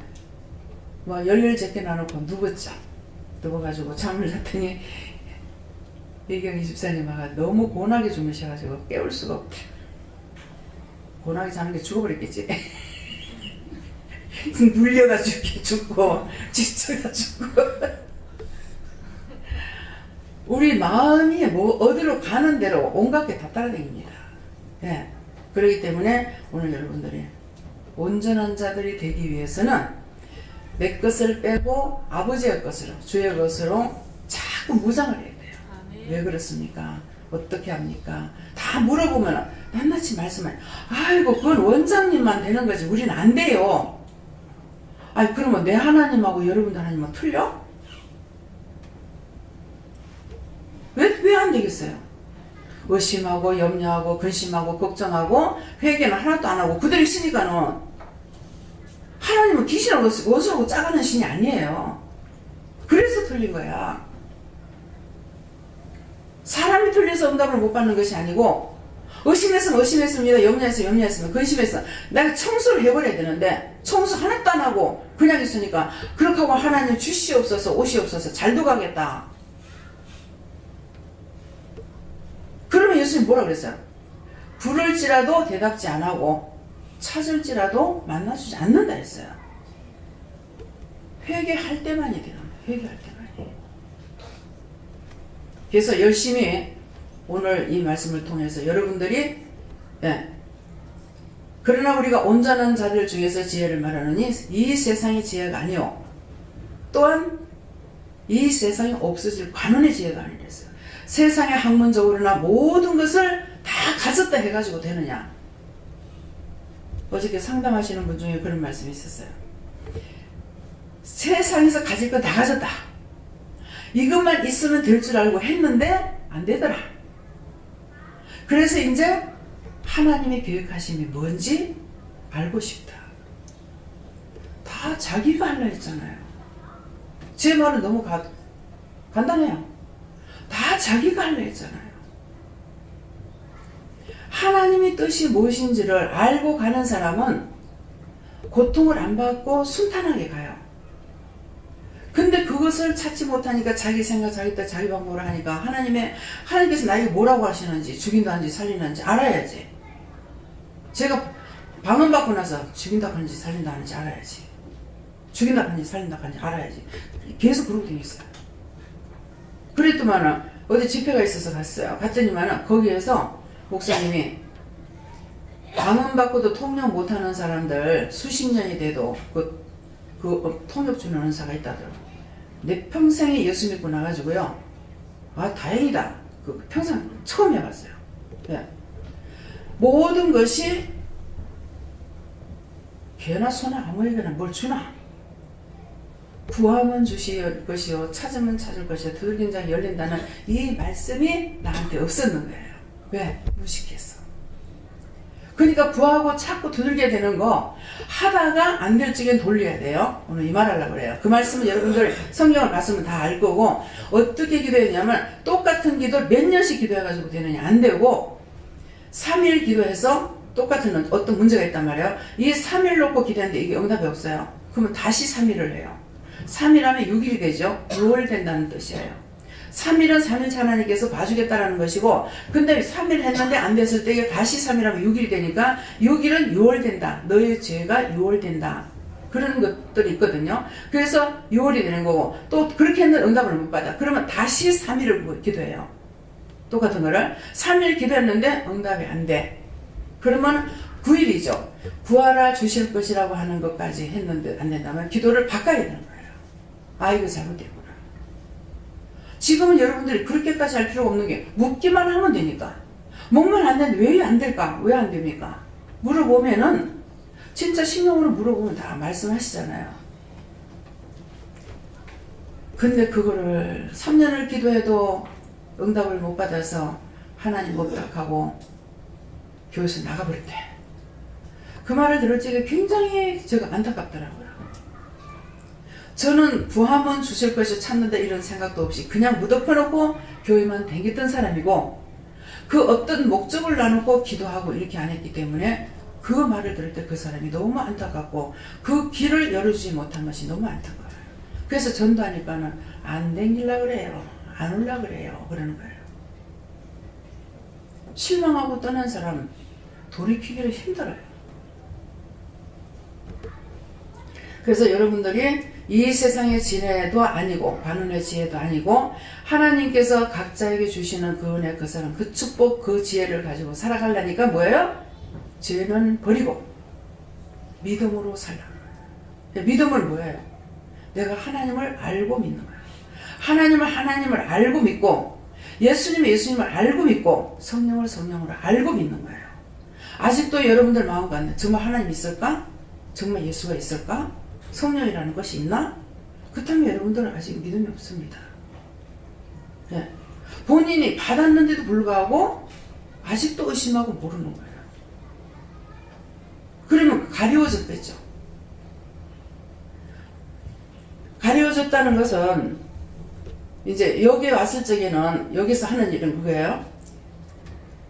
열일 제게 놔놓고 누웠죠. 누워가지고 잠을 잤더니 이경희 집사님아가 너무 고나게 주무셔가지고 깨울 수가 없다. 고나게 자는 게 죽어버렸겠지. 물려가지고 죽고 지쳐가지고 우리 마음이 어디로 가는 대로 온갖 게 다 따라다닙니다. 예. 그렇기 때문에 오늘 여러분들이 온전한 자들이 되기 위해서는 내 것을 빼고 아버지의 것으로 주의 것으로 자꾸 무장을 해야 돼요. 왜 그렇습니까? 어떻게 합니까? 다 물어보면 낱낱이 말씀하세요. 아이고 그건 원장님만 되는 거지 우리는 안 돼요. 그러면 내 하나님하고 여러분들 하나님은 틀려? 왜 안 되겠어요? 의심하고 염려하고 근심하고 걱정하고 회개는 하나도 안 하고 그대로 있으니까는 하나님은 귀신하고 원수하고 짜가는 신이 아니에요. 그래서 틀린 거야. 사람이 틀려서 응답을 못 받는 것이 아니고 의심했으면 의심했습니다. 염려했으면 염려했습니다. 근심했어. 내가 청소를 해버려야 되는데 청소 하나도 안 하고 그냥 있으니까 그렇게 하고 하나님 주시옵소서 오시옵소서 잘도 가겠다. 그러면 예수님 뭐라 그랬어요? 부를지라도 대답지 안 하고 찾을지라도 만나주지 않는다 했어요. 회개할 때만이 되는 거예요. 회개할 때만이. 그래서 열심히 오늘 이 말씀을 통해서 여러분들이 그러나 우리가 온전한 자들 중에서 지혜를 말하느니 이 세상의 지혜가 아니요 또한 이 세상에 없어질 관원의 지혜가 아니랬어요. 세상에 학문적으로나 모든 것을 다 가졌다 해가지고 되느냐. 어저께 상담하시는 분 중에 그런 말씀이 있었어요. 세상에서 가질 거 다 가졌다. 이것만 있으면 될 줄 알고 했는데 안 되더라. 그래서 이제 하나님의 계획하심이 뭔지 알고 싶다. 다 자기가 하려 했잖아요. 제 말은 너무 간단해요. 다 자기가 하려 했잖아요. 하나님의 뜻이 무엇인지를 알고 가는 사람은 고통을 안 받고 순탄하게 가요. 근데 그것을 찾지 못하니까 자기 생각, 자기 뜻, 자기 방법으로 하니까 하나님께서 나에게 뭐라고 하시는지, 죽인다는지 살리는지 알아야지. 제가 방언받고 나서 죽인다 하는지 살린다 하는지 알아야지. 죽인다 하는지 살린다 하는지 알아야지. 계속 그러고 다녔어요. 그랬더만은 어디 집회가 있어서 갔어요. 갔더니만은 거기에서 목사님이 방언받고도 통역 못하는 사람들 수십 년이 돼도 그 통역 주는 은사가 있다더라고요. 내 평생에 예수 믿고 나가지고요. 아 다행이다. 평생 처음 해봤어요. 네. 모든 것이 개나 소나 아무에게나 뭘 주나. 구하면 주실 것이요 찾으면 찾을 것이요 두들긴 자가 열린다는 이 말씀이 나한테 없었는 거예요. 왜? 무식했어. 그러니까 구하고 찾고 두들겨야 되는 거 하다가 안 될 적엔 돌려야 돼요. 오늘 이 말 하려고 그래요. 그 말씀은 여러분들 성경을 봤으면 다 알 거고 어떻게 기도해야 되냐면 똑같은 기도를 몇 년씩 기도해가지고 되느냐 안 되고 3일 기도해서 똑같은 어떤 문제가 있단 말이에요. 이 3일 놓고 기도했는데 이게 응답이 없어요. 그러면 다시 3일을 해요. 3일 하면 6일이 되죠. 6월 된다는 뜻이에요. 3일은 3일차 하나님께서 봐주겠다라는 것이고 근데 3일 했는데 안 됐을 때 다시 3일 하면 6일이 되니까 6일은 6월 된다. 너의 죄가 6월 된다. 그런 것들이 있거든요. 그래서 6월이 되는 거고 또 그렇게 했는데 응답을 못 받아. 그러면 다시 3일을 기도해요. 똑같은 거를 3일 기도했는데 응답이 안 돼. 그러면 9일이죠. 구하라 주실 것이라고 하는 것까지 했는데 안 된다면 기도를 바꿔야 되는 거예요. 아 이거 잘못됐구나. 지금은 여러분들이 그렇게까지 할 필요가 없는 게 묻기만 하면 되니까. 목만 안 되는데 왜 안 될까? 왜 안 됩니까? 물어보면은 진짜 신용으로 물어보면 다 말씀하시잖아요. 근데 그거를 3년을 기도해도 응답을 못 받아서 하나님 못탁하고 교회에서 나가버렸대. 그 말을 들을 적에 굉장히 제가 안타깝더라고요. 저는 구하면 주실 것을 찾는다 이런 생각도 없이 그냥 무덤펴놓고 교회만 댕겼던 사람이고 그 어떤 목적을 나누고 기도하고 이렇게 안 했기 때문에 그 말을 들을 때 그 사람이 너무 안타깝고 그 길을 열어주지 못한 것이 너무 안타까워요. 그래서 전도하니까는 안 댕기려고 그래요. 안 오려고 그래요. 그러는 거예요. 실망하고 떠난 사람 돌이키기를 힘들어요. 그래서 여러분들이 이 세상의 지혜도 아니고 관원의 지혜도 아니고 하나님께서 각자에게 주시는 그 은혜 그 사랑 그 축복 그 지혜를 가지고 살아가려니까 뭐예요? 죄는 버리고 믿음으로 살라. 믿음은 뭐예요? 내가 하나님을 알고 믿는 거예요. 하나님을 알고 믿고 예수님을 알고 믿고 성령으로 알고 믿는 거예요. 아직도 여러분들 마음 가운데 정말 하나님 있을까? 정말 예수가 있을까? 성령이라는 것이 있나? 그렇다면 여러분들은 아직 믿음이 없습니다. 네. 본인이 받았는데도 불구하고 아직도 의심하고 모르는 거예요. 그러면 가려워졌겠죠. 가려워졌다는 것은 이제 여기 왔을 적에는 여기서 하는 일은 그거예요.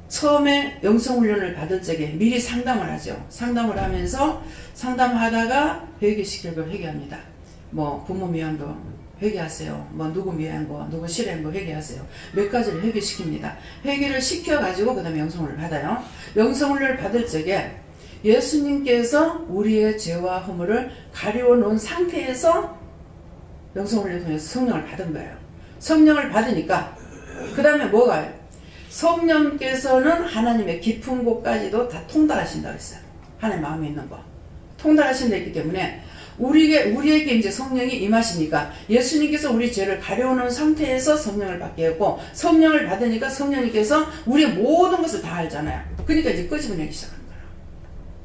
처음에 영성훈련을 받을 적에 미리 상담을 하죠. 상담을 하면서 상담하다가 회개시킬 걸 회개합니다. 뭐 부모 미안도 회개하세요. 뭐 누구 미안한 거, 누구 싫어한 거 회개하세요. 몇 가지를 회개시킵니다. 회개를 시켜가지고 그 다음에 영성훈련을 받아요. 영성훈련을 받을 적에 예수님께서 우리의 죄와 허물을 가리워 놓은 상태에서 영성훈련을 통해서 성령을 받은 거예요. 성령을 받으니까 그 다음에 뭐가요? 성령께서는 하나님의 깊은 곳까지도 다 통달하신다고 했어요. 하나님 마음에 있는 거 통달하신다 했기 때문에 우리에게 이제 성령이 임하시니까 예수님께서 우리 죄를 가려놓은 상태에서 성령을 받게 했고, 성령을 받으니까 성령님께서 우리의 모든 것을 다 알잖아요. 그러니까 이제 끄집어내기 시작하는 거예요.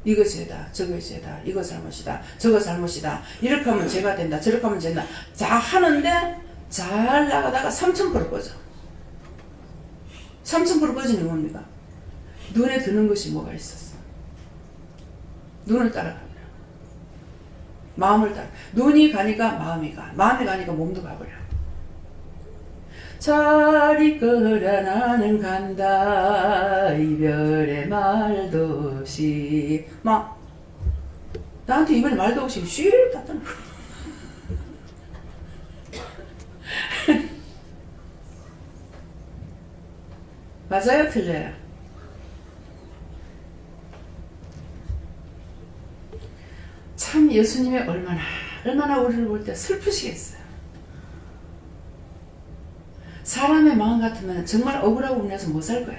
이거 죄다, 저거 죄다, 이거 잘못이다, 저거 잘못이다, 이렇게 하면 죄가 된다, 저렇게 하면 죄다. 다 하는데 잘 나가다가 3000% 꺼져. 3000% 꺼지는 뭡니까? 눈에 드는 것이 뭐가 있었어. 눈을 따라가. 마음을 따라. 눈이 가니까 마음이 가. 마음이 가니까 몸도 가버려. 잘 이끌어 나는 간다. 이별의 말도 없이. 막 나한테 이별의 말도 없이 쉿 닫는 거. 맞아요? 틀려요? 참 예수님이 얼마나 우리를 볼 때 슬프시겠어요. 사람의 마음 같으면 정말 억울하고 분해서 못 살 거야.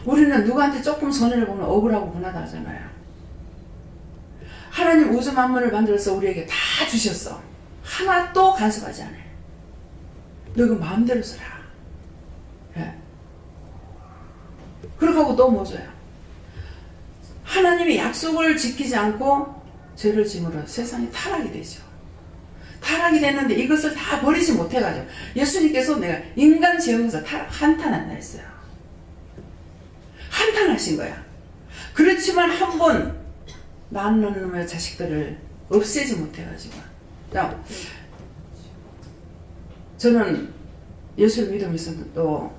우리는 누구한테 조금 손해를 보면 억울하고 분하다 하잖아요. 하나님 우주 만물을 만들어서 우리에게 다 주셨어. 하나도 간섭하지 않아요. 너 그 마음대로 써라. 네. 그렇게 하고 또 뭐 줘요? 하나님의 약속을 지키지 않고 죄를 지므로 세상이 타락이 되죠. 타락이 됐는데 이것을 다 버리지 못해가지고 예수님께서 내가 인간 죄에서 한탄한다 했어요. 한탄하신 거야. 그렇지만 한 번 낳는 놈의 자식들을 없애지 못해가지고. 저는 예수를 믿으면서 또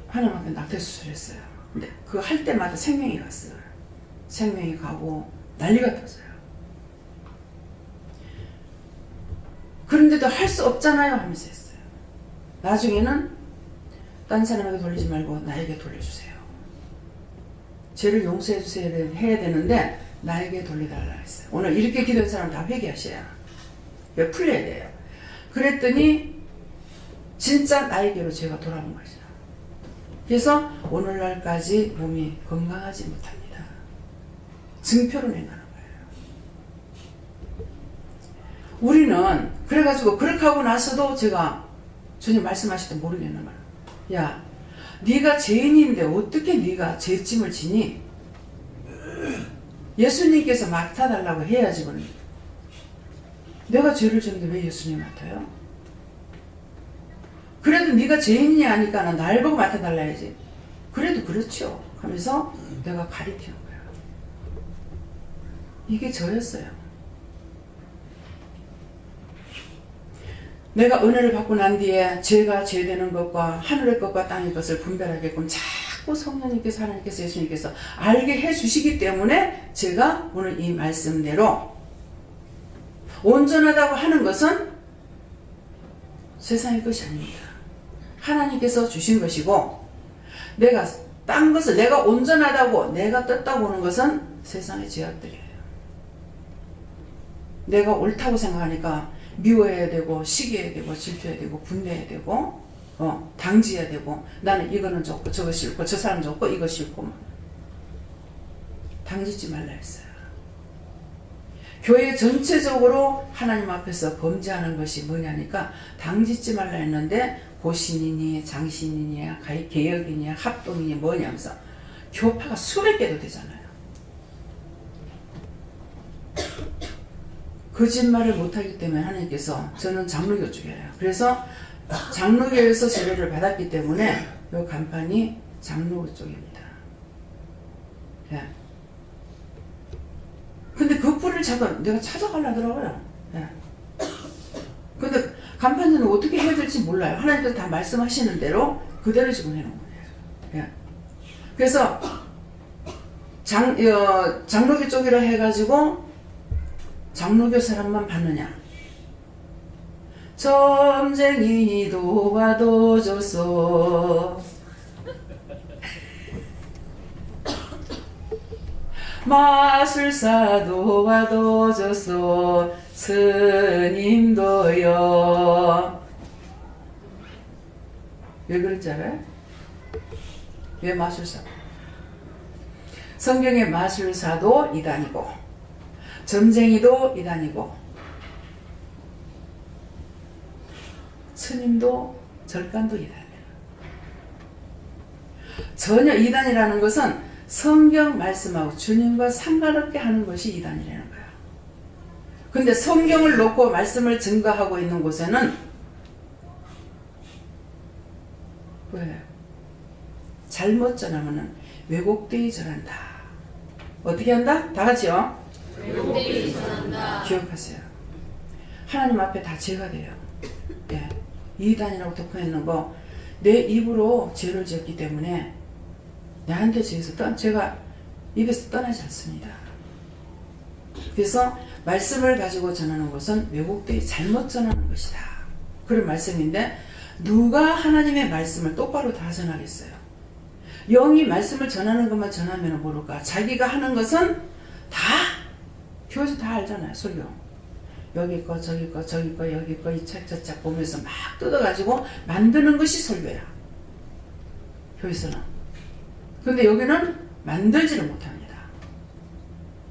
하나님한테 낙태수술을 했어요. 근데 그거 할 때마다 생명이 갔어요. 생명이 가고 난리가 터져요. 그런데도 할 수 없잖아요 하면서 했어요. 나중에는 딴 사람에게 돌리지 말고 나에게 돌려주세요. 죄를 용서해 주세요 해야 되는데 나에게 돌려달라 했어요. 오늘 이렇게 기도한 사람 다 회개하셔야 풀려야 돼요. 그랬더니 진짜 나에게로 죄가 돌아온 거죠. 그래서 오늘날까지 몸이 건강하지 못합니다. 증표로 내놓는 거예요. 우리는 그래가지고 그렇게 하고 나서도 제가 주님 말씀하실 때 모르겠는 거예요. 야, 네가 죄인인데 어떻게 네가 죄짐을 지니? 예수님께서 맡아달라고 해야지. 그러니. 내가 죄를 졌는데 왜 예수님 맡아요? 그래도 네가 죄인이 아니까 날 보고 맡아달라 해야지. 그래도 그렇죠 하면서 내가 가리키는 거예요. 이게 저였어요. 내가 은혜를 받고 난 뒤에 죄가 죄되는 것과 하늘의 것과 땅의 것을 분별하게끔 자꾸 성령님께서 하나님께서 예수님께서 알게 해주시기 때문에 제가 오늘 이 말씀대로 온전하다고 하는 것은 세상의 것이 아닙니다. 하나님께서 주신 것이고, 내가 딴 것을 내가 온전하다고 내가 떴다고 하는 것은 세상의 죄악들이에요. 내가 옳다고 생각하니까 미워해야 되고 시기해야 되고 질투해야 되고 분내해야 되고 당지해야 되고, 나는 이거는 좋고 저거 싫고 저 사람 좋고 이거 싫고 당짓지 말라 했어요. 교회 전체적으로 하나님 앞에서 범죄하는 것이 뭐냐니까 당짓지 말라 했는데 고신이니 장신이니 개혁이니 합동이니 뭐냐면서 교파가 수백 개도 되잖아요. 거짓말을 못하기 때문에 하나님께서, 저는 장로교 쪽이에요. 그래서 장로교에서 세례를 받았기 때문에 이 간판이 장로교 쪽입니다. 예. 근데 그 뿔을 자꾸 내가 찾아가려더라고요. 예. 근데 간판에는 어떻게 해야 될지 몰라요. 하나님께서 다 말씀하시는 대로 그대로 지금 해놓은 거예요. 예. 그래서 장로교 쪽이라 해가지고 장로교 사람만 받느냐? 점쟁이 도와줘서 마술사 도와줘서 스님도요. 왜 그런지 알아요? 왜 마술사? 성경의 마술사도 이단이고 점쟁이도 이단이고 스님도 절간도 이단이에요. 전혀 이단이라는 것은 성경 말씀하고 주님과 상관없게 하는 것이 이단이라는 거예요. 근데 성경을 놓고 말씀을 증거하고 있는 곳에는 왜? 잘못 전하면 왜곡되이 전한다. 어떻게 한다? 다 같이요.
왜곡되이 전한다.
기억하세요. 하나님 앞에 다 죄가 돼요. 예. 이단이라고 덮어있는 거 내 입으로 죄를 지었기 때문에 내한테 죄가 입에서 떠나지 않습니다. 그래서 말씀을 가지고 전하는 것은 왜곡되이 잘못 전하는 것이다. 그런 말씀인데 누가 하나님의 말씀을 똑바로 다 전하겠어요? 영이 말씀을 전하는 것만 전하면 모를까? 자기가 하는 것은 다 교회에서 다 알잖아요. 설교. 여기 거 저기 거 저기 거 여기 거 이 책 저 책 보면서 막 뜯어가지고 만드는 것이 설교야. 교회에서는. 근데 여기는 만들지를 못합니다.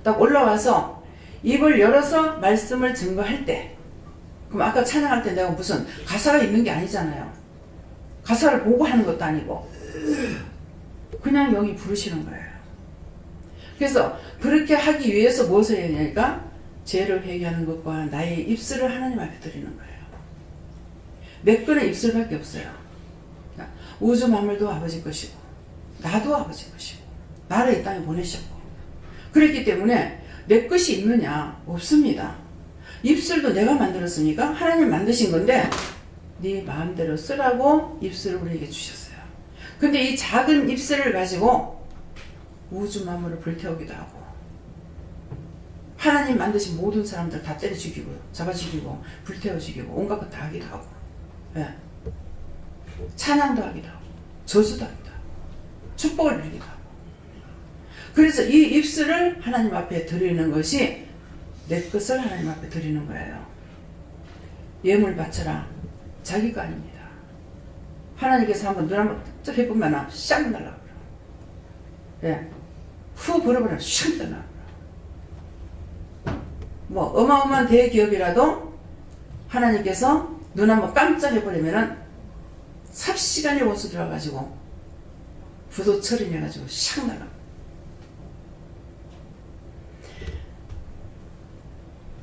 딱 올라와서 입을 열어서 말씀을 증거할 때, 그럼 아까 찬양할 때 내가 무슨 가사가 있는 게 아니잖아요. 가사를 보고 하는 것도 아니고 그냥 여기 부르시는 거예요. 그래서 그렇게 하기 위해서 무엇을 해야 되니까 죄를 회개하는 것과 나의 입술을 하나님 앞에 드리는 거예요. 내 거는 입술밖에 없어요. 우주 만물도 아버지 것이고 나도 아버지 것이고 나를 이 땅에 보내셨고 그랬기 때문에 내 것이 있느냐? 없습니다. 입술도 내가 만들었으니까 하나님 만드신 건데 네 마음대로 쓰라고 입술을 우리에게 주셨어요. 근데 이 작은 입술을 가지고 우주 만물을 불태우기도 하고 하나님 만드신 모든 사람들 다 때려 죽이고 잡아 죽이고 불태워 죽이고 온갖 것 다 하기도 하고 예. 찬양도 하기도 하고 저주도 하기도 하고 축복을 빌기도 하고 그래서 이 입술을 하나님 앞에 드리는 것이 내 것을 하나님 앞에 드리는 거예요. 예물 바쳐라. 자기 거 아닙니다. 하나님께서 한번 눈 한번 쩍 해보면 샥 날라버려. 예. 후 불어버려 샥 떠나. 뭐 어마어마한 대기업이라도 하나님께서 눈 한번 깜짝 해버리면은 삽시간에 원수 들어가지고 부도 처리해가지고 샥 날라.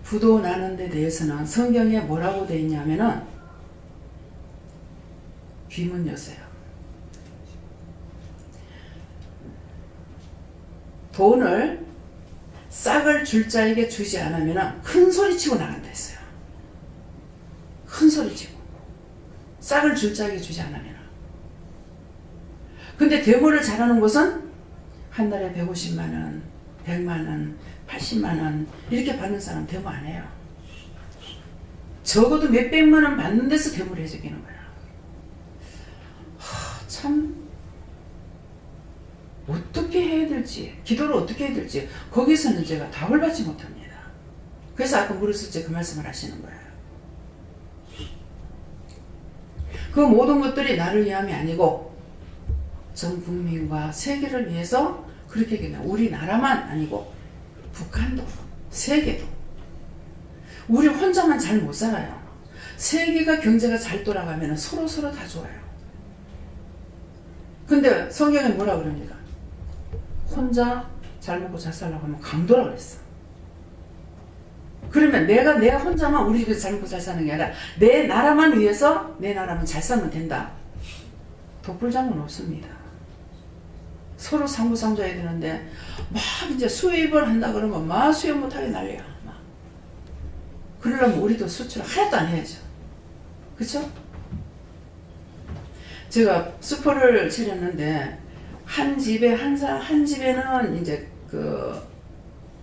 부도 나는 데 대해서는 성경에 뭐라고 되어 있냐면은 귀문 여세요. 돈을 싹을 줄 자에게 주지 않으면 큰 소리 치고 나간다 했어요. 큰 소리 치고 싹을 줄 자에게 주지 않으면. 근데 대모를 잘하는 곳은 한 달에 150만원 100만원 80만원 이렇게 받는 사람 대모 안 해요. 적어도 몇백만원 받는 데서 대모를 해주기는 거야. 참 어떻게 해야 될지, 기도를 어떻게 해야 될지 거기서는 제가 답을 받지 못합니다. 그래서 아까 물었을 때 그 말씀을 하시는 거예요. 그 모든 것들이 나를 위함이 아니고 전 국민과 세계를 위해서 그렇게 얘기해요. 우리나라만 아니고 북한도 세계도 우리 혼자만 잘 못 살아요. 세계가 경제가 잘 돌아가면 서로 다 좋아요. 근데 성경에 뭐라 그럽니까? 혼자 잘 먹고 잘 살라고 하면 강도라 그랬어. 그러면 내가 혼자만 우리 집에서 잘 먹고 잘 사는 게 아니라 내 나라만 위해서 내 나라만 잘 살면 된다. 독불장군 없습니다. 서로 상부상조해야 되는데 막 이제 수입을 한다 그러면 막 수입 못하게 난리야. 막. 그러려면 우리도 수출 하나도 안 해야죠. 그쵸? 제가 수포를 차렸는데 한 집에는 이제 그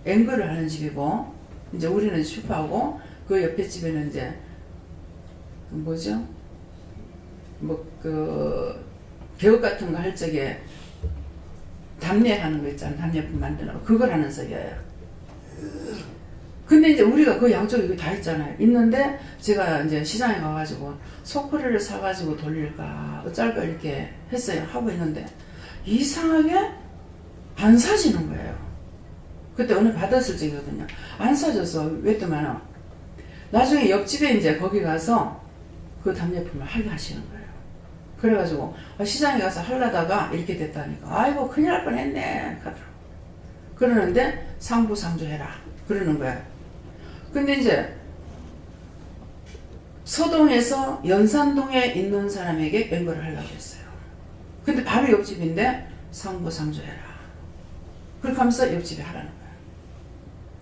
앵글을 하는 집이고, 이제 우리는 슈퍼하고, 그 옆에 집에는 이제 뭐죠? 개업 같은 거 할 적에 담례하는 거 있잖아. 담례품 만드는 거. 그걸 하는 석이에요. 근데 이제 우리가 그 양쪽에 이거 다 있잖아요. 있는데 제가 이제 시장에 가가지고 소쿠리를 사가지고 돌릴까 어쩔까 이렇게 했어요. 하고 있는데 이상하게 안 사지는 거예요. 그때 어느 받았을 적이거든요. 안 사져서 왜 뜨면 나중에 옆집에 이제 거기 가서 그 답례품을 하게 하시는 거예요. 그래가지고 시장에 가서 하려다가 이렇게 됐다니까 아이고 큰일 날 뻔했네 하더라고. 그러는데 상부상조해라 그러는 거예요. 근데 이제 서동에서 연산동에 있는 사람에게 앵거를 하려고 했어요. 근데 바로 옆집인데 상부상조해라 그렇게 하면서 옆집에 하라는 거예요.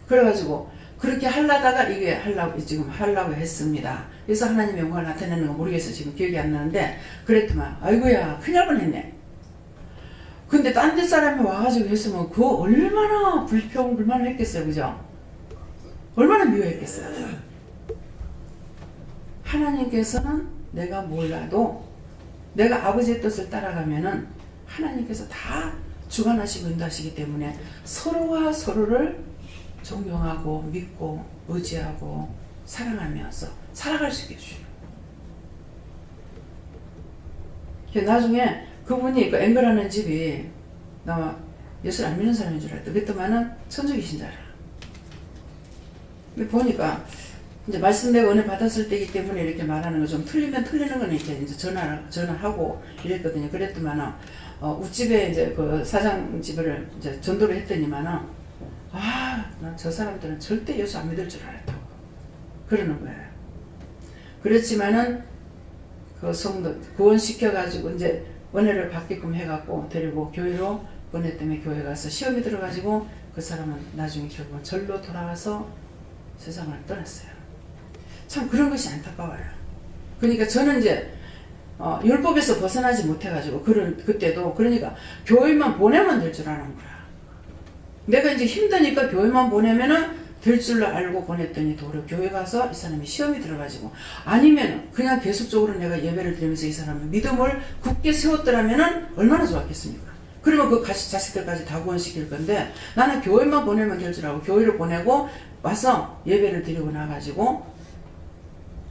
그래가지고 그렇게 하려다가 이게 지금 하려고 했습니다. 그래서 하나님의 영광을 나타내는 거 모르겠어요. 지금 기억이 안 나는데 그랬더만 아이고야 큰일 날 뻔했네. 근데 딴 데 사람이 와가지고 했으면 그거 얼마나 불만했겠어요. 그죠? 얼마나 미워했겠어요. 하나님께서는 내가 몰라도 내가 아버지의 뜻을 따라가면은 하나님께서 다 주관하시고 인도하시기 때문에 서로가 서로를 존경하고 믿고 의지하고 사랑하면서 살아갈 수 있게 주시고, 나중에 그분이 그 앵글하는 집이 나 예수를 안 믿는 사람인 줄 알았다. 그랬더만은 천주교신 줄 알아. 근데 보니까 이제 말씀대로 은혜 받았을 때이기 때문에 이렇게 말하는 거 좀 틀리면 틀리는 거는 이렇게 이제 전화하고 이랬거든요. 그랬더만은 우집에 이제 그 사장 집을 이제 전도를 했더니만은 난 저 사람들은 절대 예수 안 믿을 줄 알았다고 그러는 거예요. 그렇지만은 그 성도 구원시켜가지고 이제 은혜를 받게끔 해갖고 데리고 교회로 은혜 때문에 교회 가서 시험이 들어가지고 그 사람은 나중에 결국은 절로 돌아와서 세상을 떠났어요. 참 그런 것이 안타까워요. 그러니까 저는 이제 율법에서 벗어나지 못해가지고 그때도 그러니까 교회만 보내면 될 줄 아는 거야. 내가 이제 힘드니까 교회만 보내면은 될 줄로 알고 보냈더니 도로 교회 가서 이 사람이 시험이 들어가지고 아니면 그냥 계속적으로 내가 예배를 드리면서 이 사람의 믿음을 굳게 세웠더라면은 얼마나 좋았겠습니까? 그러면 그 자식들까지 다 구원시킬 건데 나는 교회만 보내면 될 줄 알고 교회를 보내고 와서 예배를 드리고 나가지고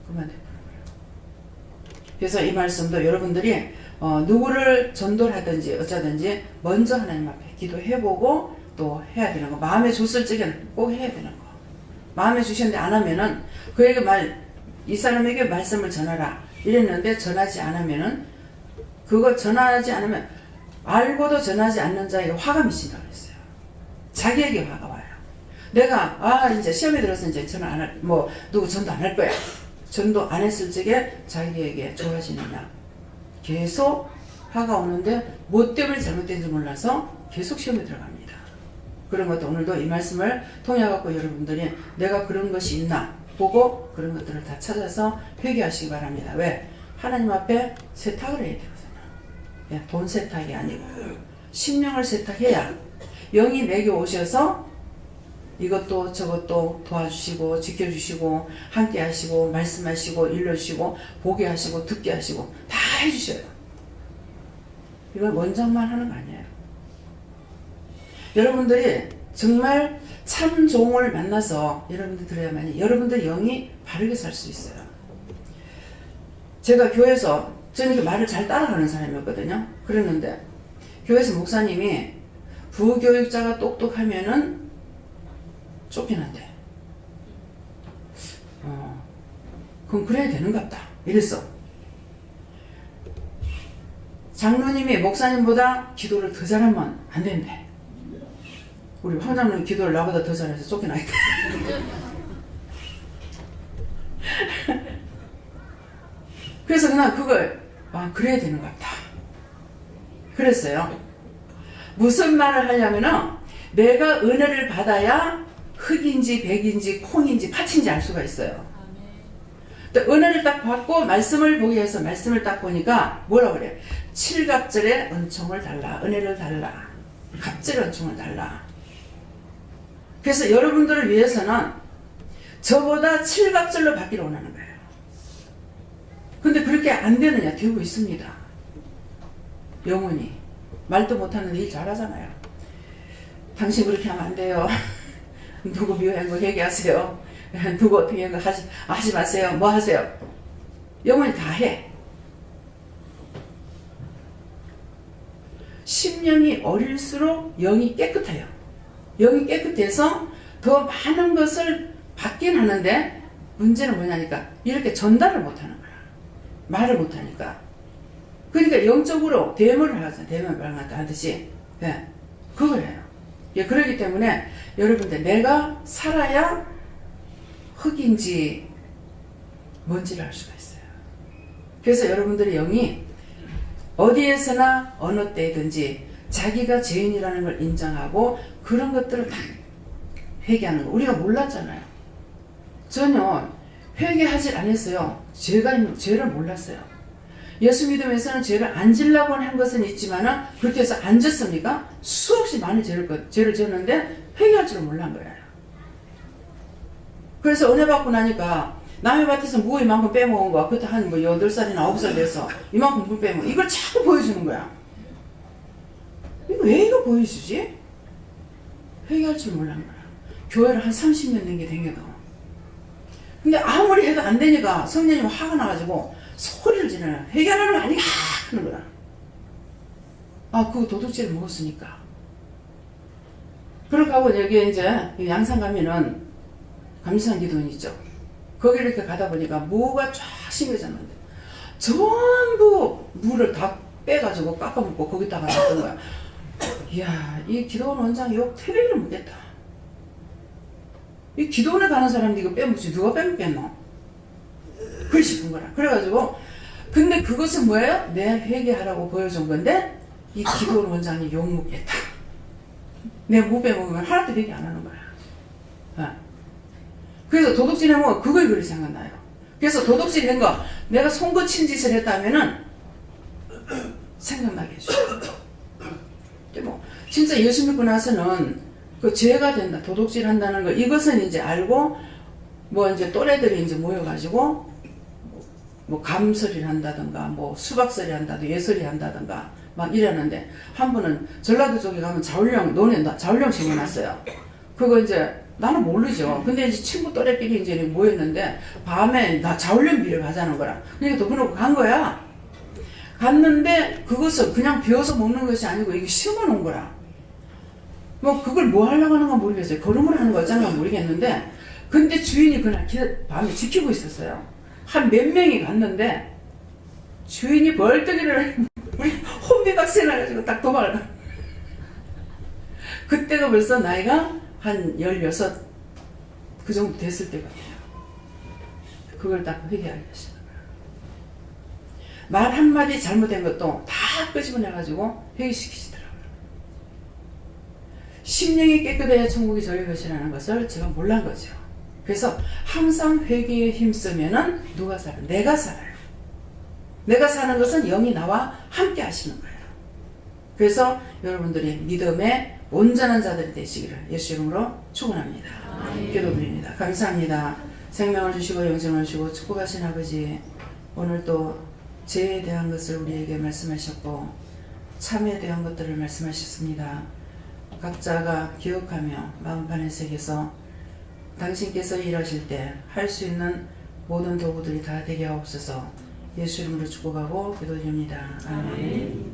그만둬버려요. 그래서 이 말씀도 여러분들이 누구를 전도를 하든지 어쩌든지 먼저 하나님 앞에 기도해보고 또 해야 되는 거. 마음에 줬을 적에는 꼭 해야 되는 거. 마음에 주셨는데 안 하면은 그에게 이 사람에게 말씀을 전하라 이랬는데 전하지 않으면은 그거 전하지 않으면 알고도 전하지 않는 자에게 화가 미친다고 그랬어요. 자기에게 화가 와요. 내가 이제 시험에 들어서 이제 전화 안 할, 누구 전도 안 할 거야. 전도 안 했을 적에 자기에게 좋아지느냐. 계속 화가 오는데 뭐 때문에 잘못된지 몰라서 계속 시험에 들어갑니다. 그런 것도 오늘도 이 말씀을 통해 갖고 여러분들이 내가 그런 것이 있나 보고 그런 것들을 다 찾아서 회개하시기 바랍니다. 왜? 하나님 앞에 세탁을 해야 되거든요. 돈 세탁이 아니고 심령을 세탁해야 영이 내게 오셔서 이것도 저것도 도와주시고 지켜주시고 함께 하시고 말씀하시고 일러주시고 보게 하시고 듣게 하시고 다 해주셔요. 이건 원장만 하는 거 아니에요. 여러분들이 정말 참 종을 만나서 여러분들 들어야만이 여러분들 영이 바르게 살 수 있어요. 제가 교회에서 저는 그 말을 잘 따라가는 사람이었거든요. 그랬는데 교회에서 목사님이 부교육자가 똑똑하면은 쫓겨난대. 그럼 그래야 되는갑다. 이랬어. 장로님이 목사님보다 기도를 더 잘하면 안 된대. 우리 황장로님 기도를 나보다 더 잘해서 쫓겨나겠다. 그래서 그냥 그걸 그래야 되는 것 같다. 그랬어요. 무슨 말을 하려면은 내가 은혜를 받아야 흙인지 백인지 콩인지 팥인지 알 수가 있어요. 또 은혜를 딱 받고 말씀을 보기 위해서 말씀을 딱 보니까 뭐라 그래? 칠갑절의 은총을 달라. 은혜를 달라. 갑절의 은총을 달라. 그래서 여러분들을 위해서는 저보다 칠갑절로 받기를 원하는 거예요. 근데 그렇게 안 되느냐? 되고 있습니다. 영원히. 말도 못하는데 일 잘하잖아요. 당신 그렇게 하면 안 돼요. 누구 미워한 거 얘기하세요. 누구 어떻게 한 거 하지 마세요. 뭐 하세요? 영원히 다 해. 10년이 어릴수록 영이 깨끗해요. 영이 깨끗해서 더 많은 것을 받긴 하는데 문제는 뭐냐니까 이렇게 전달을 못하는 거야. 말을 못하니까. 그러니까 영적으로 대면을 하잖아요. 대면을 하듯이. 네. 그거예요. 예, 그렇기 때문에 여러분들 내가 살아야 흙인지 뭔지를 알 수가 있어요. 그래서 여러분들의 영이 어디에서나 어느 때든지 자기가 죄인이라는 걸 인정하고 그런 것들을 다 회개하는 거. 우리가 몰랐잖아요. 전혀 회개하지 않았어요. 죄를 몰랐어요. 예수 믿으면서는 죄를 안 지려고 한 것은 있지만 그렇게 해서 안 졌습니까? 수없이 많은 죄를 지었는데 회개할 줄은 몰란 거예요. 그래서 은혜 받고 나니까 남의 밭에서 무 이만큼 빼먹은 거야. 그때 한 8살이나 9살 돼서 이만큼 무 빼먹은 이걸 자꾸 보여주는 거야. 왜 이거 보여주지? 회개할 줄 몰란 거야. 교회를 한 30년 된 게 댕겨도. 근데 아무리 해도 안 되니까 성령님 화가 나가지고 소리를 지르는 회개하는 거 아니야 하는 거야. 아, 그거 도둑질을 먹었으니까. 그렇게 하고 여기 이제 양산 가면은 감사한 기도원 있죠. 거기를 이렇게 가다 보니까 무가 쫙 심겨졌는데 전부 무를 다 빼가지고 깎아먹고 거기다가 놨던 거야. 이야, 이 기도원 원장 욕 태백이를 먹겠다. 이 기도원에 가는 사람이 이거 빼먹지 누가 빼먹겠노? 그리 싶은 거라. 그래가지고 근데 그것은 뭐예요? 내 회개하라고 보여준 건데 이 기도원 원장이 욕먹겠다. 내 무 빼먹으면 하나도 회개 안 하는 거야. 어. 그래서 도둑질 하면 그걸 그리 생각나요. 그래서 도둑질 한 거 내가 송거친 짓을 했다면은 생각나게 해줘요. 뭐 진짜 예수 믿고 나서는 그 죄가 된다. 도둑질 한다는 거 이것은 이제 알고 뭐 이제 또래들이 이제 모여가지고 뭐 감설이를 한다든가 뭐 수박설이 한다든가 예설이 한다든가 막 이러는데 한 분은 전라도 쪽에 가면 자울령 심어놨어요. 그거 이제 나는 모르죠. 근데 이제 친구 또래끼리 이제 모였는데 밤에 나 자울령 비를 가자는 거라. 그러니까 도그놓고 간 거야. 갔는데 그것을 그냥 비워서 먹는 것이 아니고 이게 심어놓은 거라. 뭐 그걸 뭐 하려고 하는 건 모르겠어요. 걸음을 하는 거 어쩌나 모르겠는데 근데 주인이 그날 밤에 지키고 있었어요. 한 몇 명이 갔는데 주인이 벌떡이를 우리 혼비박세 나가지고 딱 도망을 가. 그때가 벌써 나이가 한 16 그 정도 됐을 때 같아요. 그걸 딱 회개하게 하시는 거예요. 말 한마디 잘못된 것도 다 끄집어내가지고 회개시키시더라고요. 심령이 깨끗해야 천국이 저희 것이라는 것을 제가 몰란 거죠. 그래서 항상 회개에 힘쓰면은 누가 살아요? 내가 살아요. 내가 사는 것은 영이 나와 함께 하시는 거예요. 그래서 여러분들이 믿음의 온전한 자들이 되시기를 예수 이름으로 축원합니다. 기도드립니다. 감사합니다. 생명을 주시고 영생을 주시고 축복하신 아버지, 오늘 또 죄에 대한 것을 우리에게 말씀하셨고 참에 대한 것들을 말씀하셨습니다. 각자가 기억하며 마음판에 새겨서 당신께서 일하실 때 할 수 있는 모든 도구들이 다 되게 하옵소서. 예수 이름으로 축복하고 기도드립니다. 아멘.